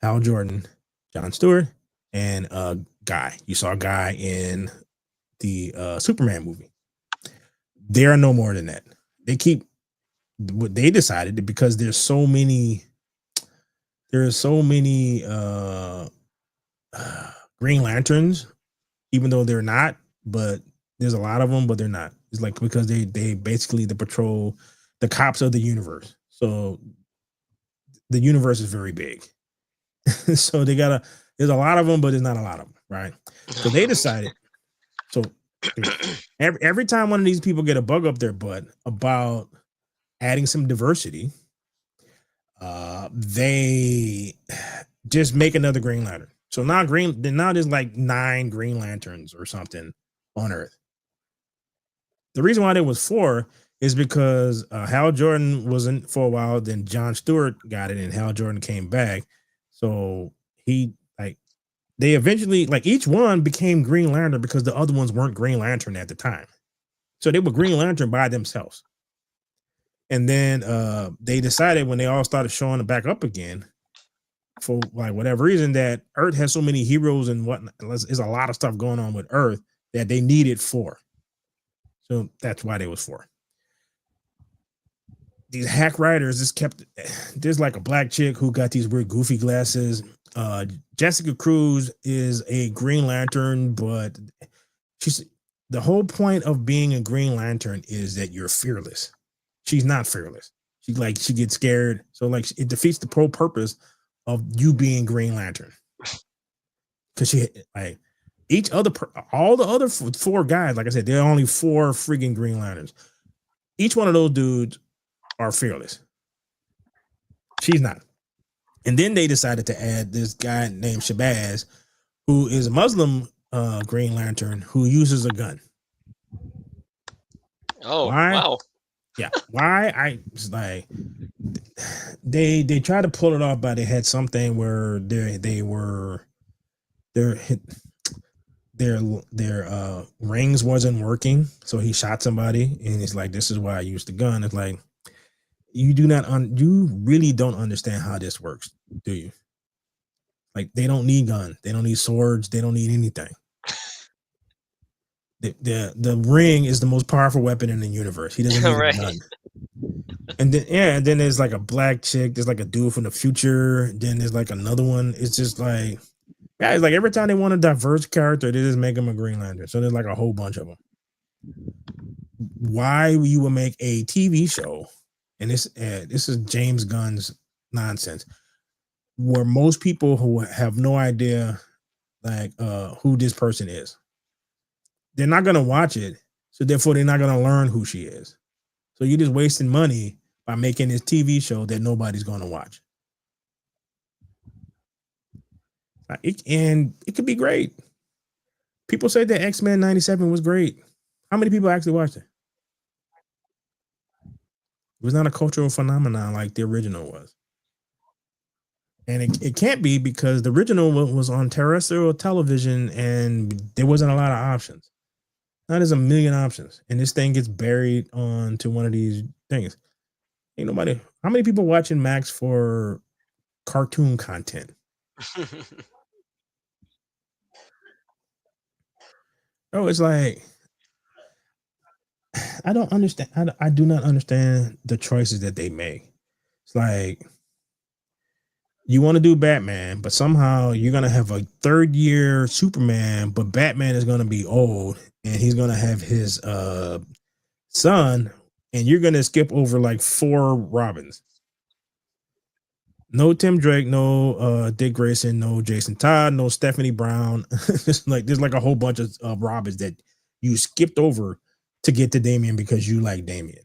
Hal Jordan, John Stewart, and Guy. You saw Guy in the Superman movie. There are no more than that. They decided that because there's so many Green Lanterns, even though they're not, but there's a lot of them, but they're not. It's like because they basically patrol the cops of the universe. So the universe is very big. So there's a lot of them, but there's not a lot of them, right? So they decided. So every time one of these people get a bug up their butt about adding some diversity, they just make another Green Lantern. So now there's like 9 Green Lanterns or something on Earth. The reason why there was 4 is because Hal Jordan wasn't for a while. Then John Stewart got it, and Hal Jordan came back. So they eventually, each one became Green Lantern because the other ones weren't Green Lantern at the time. So they were Green Lantern by themselves. And then they decided when they all started showing back up again, for whatever reason, that Earth has so many heroes and whatnot. There's a lot of stuff going on with Earth that they needed 4. So that's why there was 4. These hack writers there's like a black chick who got these weird goofy glasses. Jessica Cruz is a Green Lantern, but the whole point of being a Green Lantern is that you're fearless. She's not fearless. She gets scared. So it defeats the whole purpose of you being Green Lantern. Because all the other 4 guys, like I said, there are only 4 freaking Green Lanterns. Each one of those dudes are fearless. She's not. And then they decided to add this guy named Shabazz, who is a Muslim Green Lantern who uses a gun. Oh, why? Wow. Yeah. Why? They tried to pull it off, but they had something where their rings wasn't working, so he shot somebody, and it's like, this is why I used the gun. It's like, you really don't understand how this works, do you? They don't need guns, they don't need swords, they don't need anything. The ring is the most powerful weapon in the universe. He doesn't need a gun. And then there's like a black chick, there's like a dude from the future, then there's like another one. It's just like, Guys, like every time they want a diverse character, they just make him a Green Lantern. So there's like a whole bunch of them. Why you would make a TV show, and this is James Gunn's nonsense, where most people who have no idea like who this person is, they're not gonna watch it, so therefore they're not gonna learn who she is. So you're just wasting money by making this TV show that nobody's gonna watch. And it could be great. People say that X-Men 97 was great. How many people actually watched it? It was not a cultural phenomenon like the original was. And it can't be because the original was on terrestrial television and there wasn't a lot of options. Now there's a million options. And this thing gets buried onto one of these things. Ain't nobody. How many people watching Max for cartoon content? Oh, it's like I don't understand. I do not understand the choices that they make. It's like you want to do Batman, but somehow you're gonna have a third year Superman, but Batman is gonna be old and he's gonna have his son, and you're gonna skip over like 4 Robins. No Tim Drake, no Dick Grayson, no Jason Todd, no Stephanie Brown. There's like a whole bunch of Robins that you skipped over to get to Damian because you like Damian.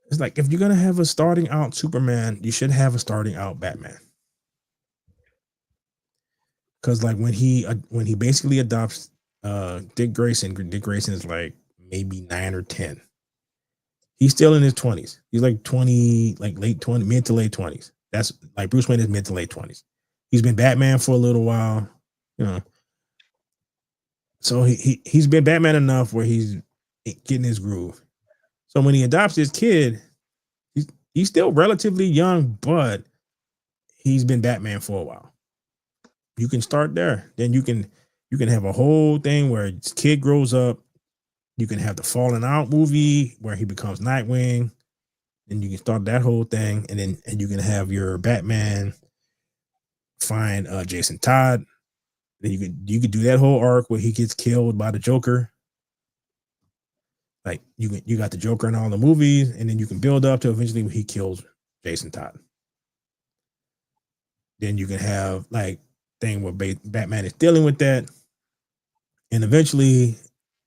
It's like if you're gonna have a starting out Superman, you should have a starting out Batman. Because like when he basically adopts Dick Grayson is like maybe 9 or 10. He's still in his 20s. He's like 20, like late 20, mid to late 20s. That's like Bruce Wayne is mid to late 20s. He's been Batman for a little while, you know. So he's been Batman enough where he's getting his groove. So when he adopts his kid, he's still relatively young, but he's been Batman for a while. You can start there. Then you can have a whole thing where his kid grows up. You can have the Falling Out movie where he becomes Nightwing, and you can start that whole thing, and you can have your Batman find Jason Todd. Then you could do that whole arc where he gets killed by the Joker. Like you got the Joker in all the movies, and then you can build up to eventually he kills Jason Todd. Then you can have like thing where Batman is dealing with that, and eventually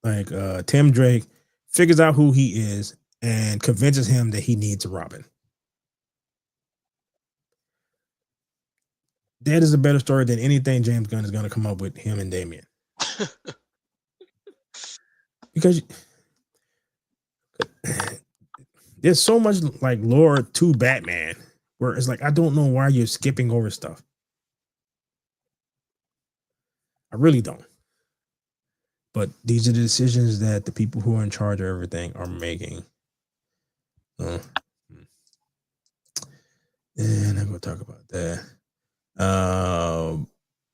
like Tim Drake figures out who he is and convinces him that he needs a Robin. That is a better story than anything James Gunn is going to come up with him and Damian. Because there's so much like lore to Batman where it's like I don't know why you're skipping over stuff. I really don't. But these are the decisions that the people who are in charge of everything are making. And I'm going to talk about that.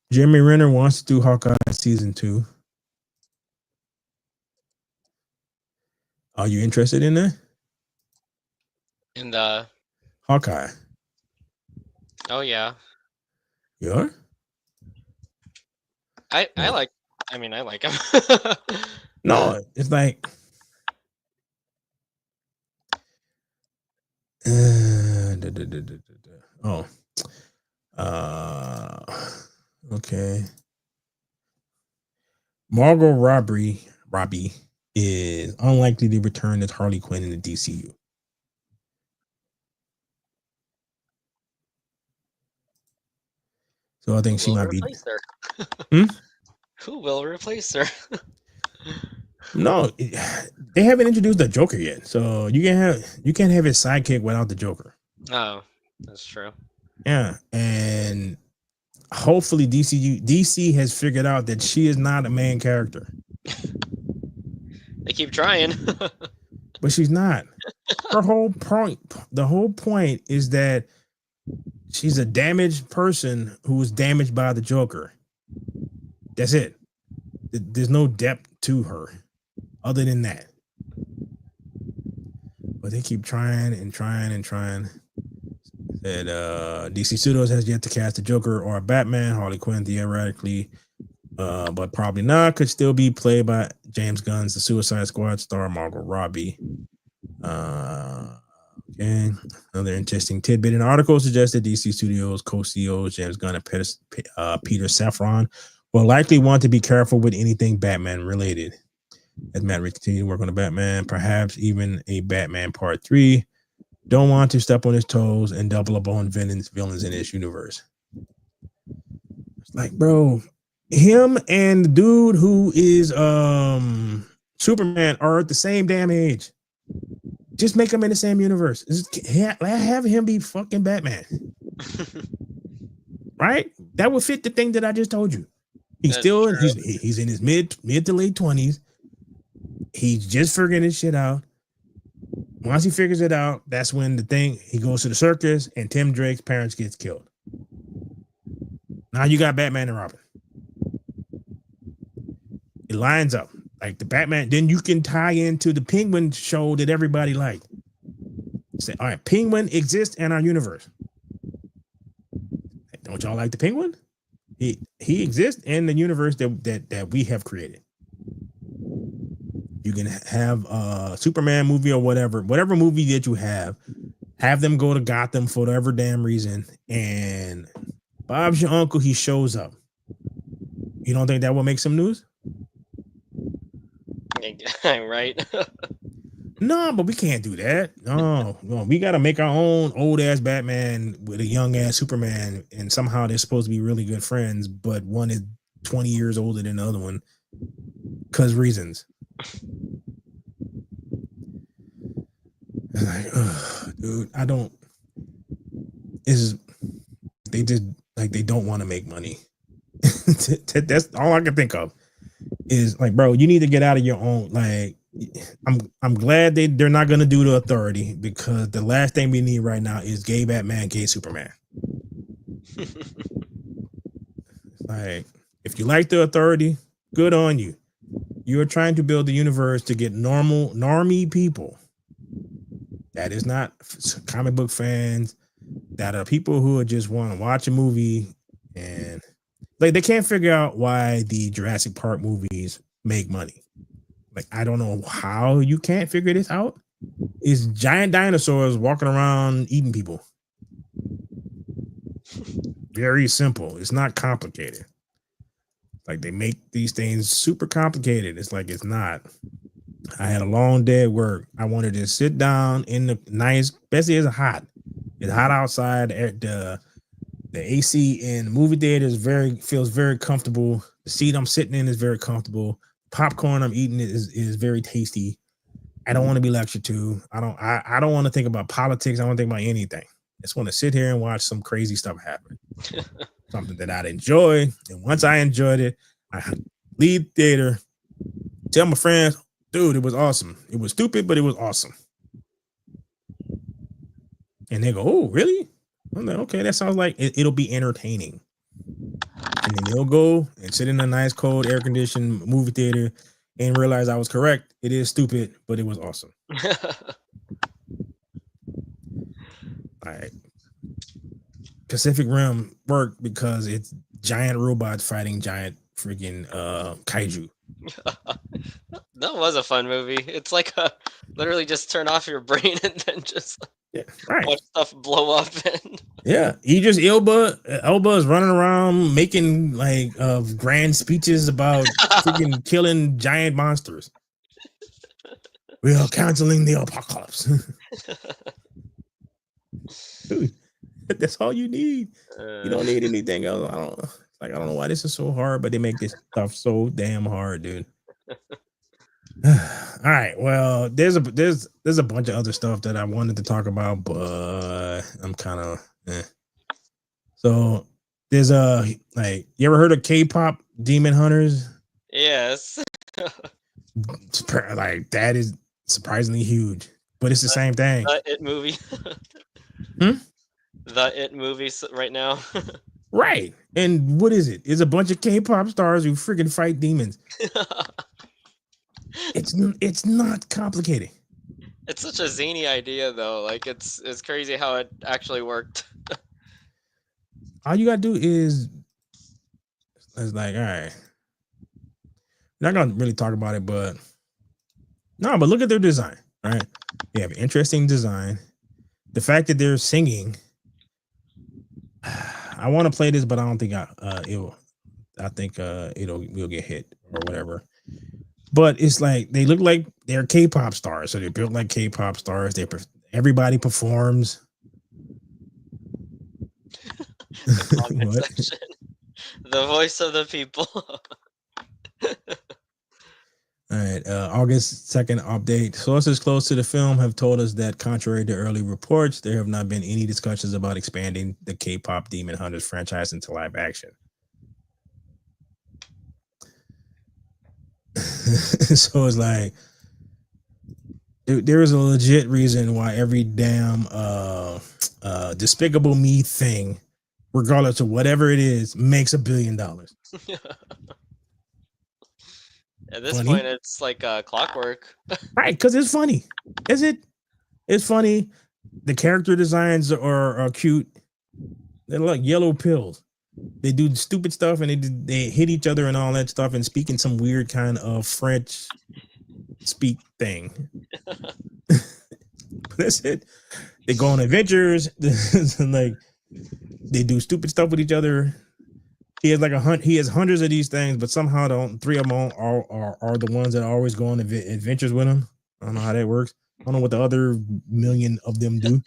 Jeremy Renner wants to do Hawkeye season 2. Are you interested in that? In the Hawkeye. Oh yeah. You are? I like him. No, it's like okay. Margot Robbie is unlikely to return as Harley Quinn in the DCU. So I think she might be. Who will replace her? No, they haven't introduced the Joker yet, so you can't have his sidekick without the Joker. Oh, that's true. Yeah, and hopefully DC has figured out that she is not a main character. They keep trying, but she's not. The whole point is that she's a damaged person who was damaged by the Joker. That's it. There's no depth to her other than that. But they keep trying and trying and trying. Said DC Studios has yet to cast a Joker or a Batman. Harley Quinn theoretically, but probably not. Could still be played by James Gunn's The Suicide Squad star Margot Robbie. Okay. Another interesting tidbit in the article suggested DC Studios co-CEOs James Gunn and Peter Safran will likely want to be careful with anything Batman related. As Matt Reeves continued to work on the Batman, perhaps even a Batman Part 3. Don't want to step on his toes and double up on villains in this universe. It's like, bro, him and the dude who is Superman are at the same damn age. Just make them in the same universe. Have him be fucking Batman. Right? That would fit the thing that I just told you. He's in his mid to late 20s. He's just figuring his shit out. Once he figures it out, that's when he goes to the circus and Tim Drake's parents gets killed. Now you got Batman and Robin. It lines up. Like the Batman, then you can tie into the Penguin show that everybody liked. Say, all right, Penguin exists in our universe. Don't y'all like the Penguin? He exists in the universe that we have created. You can have a Superman movie or whatever movie that you have them go to Gotham for whatever damn reason, and Bob's your uncle. He shows up. You don't think that will make some news? Right. No, but we can't do that. No, we got to make our own old ass Batman with a young ass Superman, and somehow they're supposed to be really good friends, but one is 20 years older than the other one because reasons. Like, dude, they just like they don't want to make money. That's all I can think of. Is like, bro, you need to get out of your own. Like, I'm glad they're not gonna do the Authority, because the last thing we need right now is gay Batman, gay Superman. Like, if you like the Authority, good on you. You are trying to build the universe to get normie people. That is not comic book fans. That are people who just want to watch a movie and like they can't figure out why the Jurassic Park movies make money. Like, I don't know how you can't figure this out. It's giant dinosaurs walking around eating people. Very simple. It's not complicated. Like, they make these things super complicated. It's like, it's not. I had a long day at work. I wanted to sit down in the nice, especially it's hot. It's hot outside. The AC in the movie theater feels very comfortable. The seat I'm sitting in is very comfortable. Popcorn I'm eating is very tasty. I don't want to be lectured to. I don't want to think about politics. I don't want to think about anything. I just want to sit here and watch some crazy stuff happen. Something that I'd enjoy. And once I enjoyed it, I leave theater, tell my friends, dude, it was awesome. It was stupid, but it was awesome. And they go, oh, really? I'm like, okay, that sounds like it'll be entertaining. And then they'll go and sit in a nice, cold, air-conditioned movie theater and realize I was correct. It is stupid, but it was awesome. All right. Pacific Rim worked because it's giant robots fighting giant freaking kaiju. That was a fun movie. It's like literally just turn off your brain and then just watch stuff blow up. And yeah, Elba is running around making like grand speeches about freaking killing giant monsters. We are canceling the apocalypse. Dude, that's all you need. You don't need anything else. I don't know why this is so hard, but they make this stuff so damn hard, dude. All right, well, there's a bunch of other stuff that I wanted to talk about, but I'm kind of So there's like, you ever heard of K-pop Demon Hunters? yes. Like, that is surprisingly huge, but it's the same thing. The It movie. The It movie right now. Right. And what is it? It's a bunch of K-pop stars who freaking fight demons. It's not complicated. It's such a zany idea, though. Like, it's crazy how it actually worked. all you gotta do is it's like, all right. Not gonna really talk about it, but no, but look at their design, right? They have interesting design. The fact that they're singing, I want to play this, but I don't think it'll. I think we'll get hit or whatever. But it's like they look like they're K-pop stars, so they're built like K-pop stars. Everybody performs. The comment section. The voice of the people. All right, August 2nd update. Sources close to the film have told us that, contrary to early reports, there have not been any discussions about expanding the K-pop Demon Hunters franchise into live action. So it's like there is a legit reason why every damn Despicable Me thing, regardless of whatever it is, makes $1 billion. At this point, it's like clockwork. Right, because it's funny. Is it? It's funny. The character designs are cute. They're like yellow pills. They do stupid stuff and they hit each other and all that stuff and speak in some weird kind of French speak thing. That's it. They go on adventures. Like they do stupid stuff with each other. He has he has hundreds of these things, but somehow three of them are the ones that always go on adventures with him. I don't know how that works. I don't know what the other million of them do.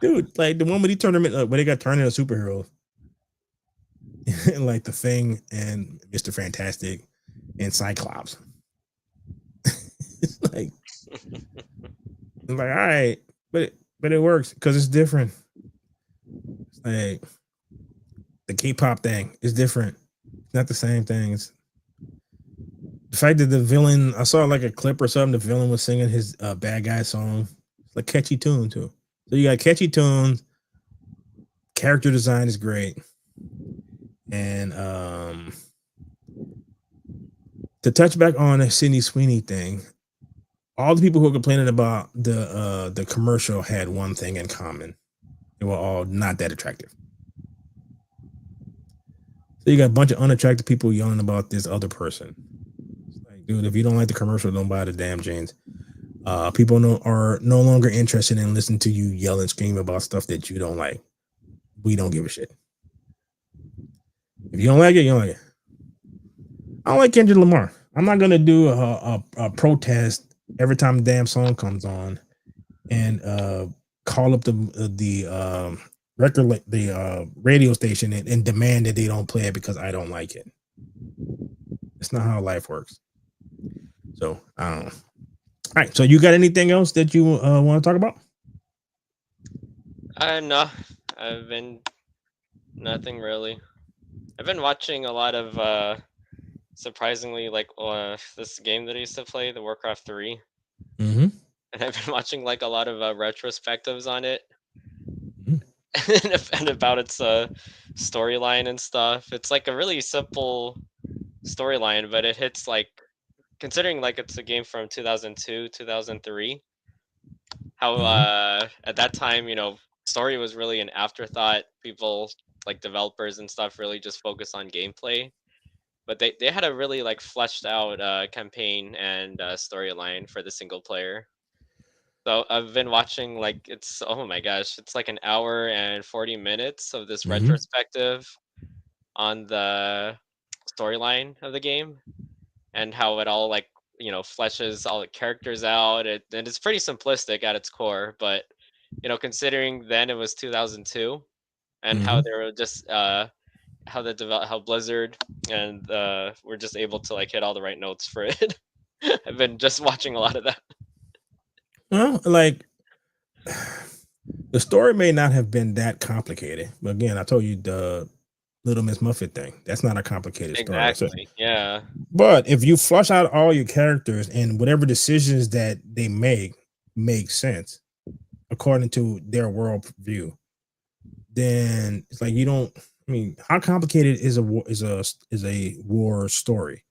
Dude, like the one when he turned them when they got turned into superheroes. Like the Thing and Mr. Fantastic and Cyclops. It's like all right, but it works because it's different. It's like the K-pop thing is different. It's not the same thing. It's the fact that the villain, I saw like a clip or something, the villain was singing his bad guy song. It's like catchy tune too. So you got catchy tunes, character design is great. And to touch back on the Sydney Sweeney thing, all the people who are complaining about the commercial had one thing in common. They were all not that attractive. So you got a bunch of unattractive people yelling about this other person. It's like, dude, if you don't like the commercial, don't buy the damn jeans. People are no longer interested in listening to you yell and scream about stuff that you don't like. We don't give a shit. If you don't like it, you don't like it. I don't like Kendrick Lamar. I'm not gonna do a protest every time a damn song comes on and call up the radio station and demand that they don't play it because I don't like it. It's not how life works. So I don't know. All right. So you got anything else that you want to talk about? No, I've been nothing really. I've been watching a lot of surprisingly like this game that I used to play, the Warcraft 3. Mm-hmm. And I've been watching like a lot of retrospectives on it. Mm-hmm. And about its storyline and stuff. It's like a really simple storyline, but it hits like, considering like it's a game from 2002, 2003, how at that time, story was really an afterthought. People like developers and stuff really just focus on gameplay, but they had a really like fleshed out campaign and storyline for the single player. So I've been watching like oh my gosh, it's like an hour and 40 minutes of this retrospective on the storyline of the game and how it all like fleshes all the characters out. And it's pretty simplistic at its core, but considering then it was 2002 and how they were just how Blizzard and were just able to like hit all the right notes for it. I've been just watching a lot of that. Well, like the story may not have been that complicated, but again, I told you the Little Miss Muffet thing. That's not a complicated story. Exactly. Yeah. But if you flush out all your characters and whatever decisions that they make sense according to their world view, then it's like you don't. I mean, how complicated is a war story?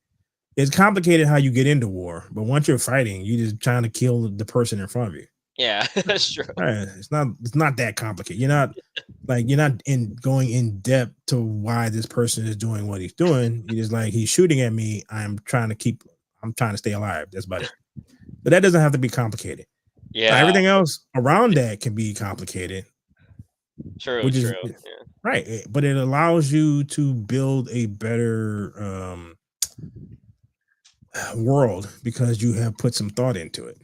It's complicated how you get into war, but once you're fighting, you're just trying to kill the person in front of you. Yeah, that's true. Right. It's not that complicated. You're not going in depth to why this person is doing what he's doing. You're just like, he's shooting at me. I'm trying to stay alive. That's about it. But that doesn't have to be complicated. Now, Yeah, everything else around that can be complicated, true, which is true. Yeah. right. But it allows you to build a better world because you have put some thought into it.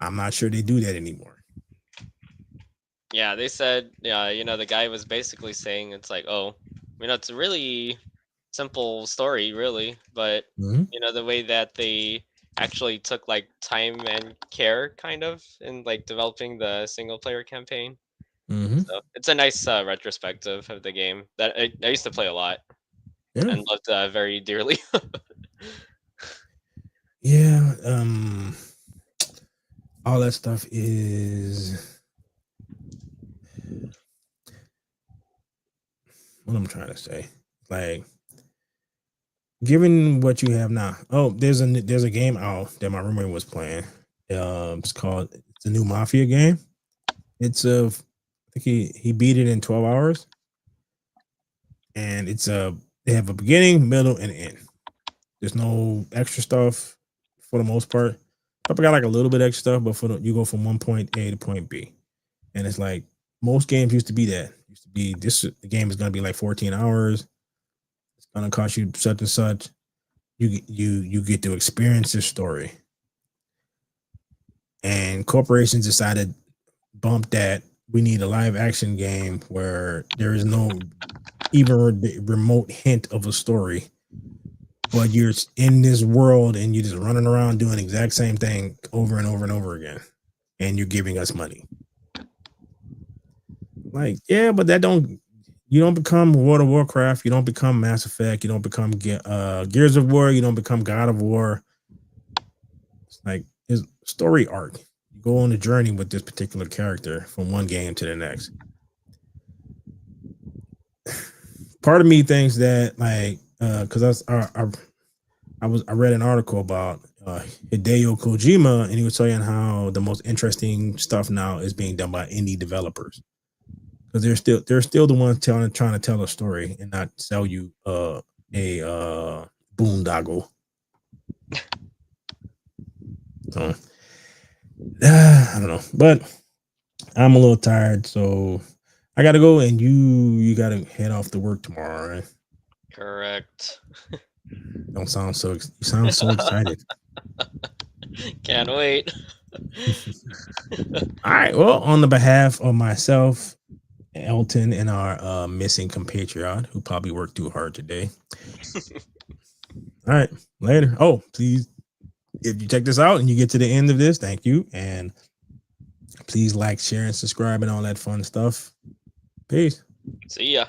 I'm not sure they do that anymore. Yeah, they said, the guy was basically saying it's like, oh, it's a really simple story, really, but Mhm. the way that they actually took like time and care, kind of, in like developing the single player campaign. Mhm. So it's a nice retrospective of the game that I used to play a lot Yeah. and loved very dearly. Yeah. All that stuff is what I'm trying to say. Like, given what you have now. Oh, there's a game out that my roommate was playing. It's a new Mafia game. I think he beat it in 12 hours. And they have a beginning, middle, and end. There's no extra stuff for the most part. Probably got like a little bit extra stuff, but you go from one point A to point B. And it's like most games used to be that. Used to be the game is gonna be like 14 hours. It's gonna cost you such and such. You get to experience this story. And corporations decided bump that. We need a live action game where there is no even remote hint of a story, but you're in this world and you're just running around doing the exact same thing over and over and over again, and you're giving us money. Like, yeah, but you don't become World of Warcraft, you don't become Mass Effect, you don't become Gears of War, you don't become God of War. It's like his story arc. You go on a journey with this particular character from one game to the next. Part of me thinks that, like, because I read an article about Hideo Kojima, and he was saying how the most interesting stuff now is being done by indie developers because they're still the ones trying to tell a story and not sell you a boondoggle. So I don't know, but I'm a little tired, so I gotta go, and you gotta head off to work tomorrow, right? Correct. You sound so excited. Can't wait. All right. Well, on the behalf of myself, Elton, and our missing compatriot who probably worked too hard today. All right. Later. Oh, please, if you check this out and you get to the end of this, thank you. And please like, share, and subscribe and all that fun stuff. Peace. See ya.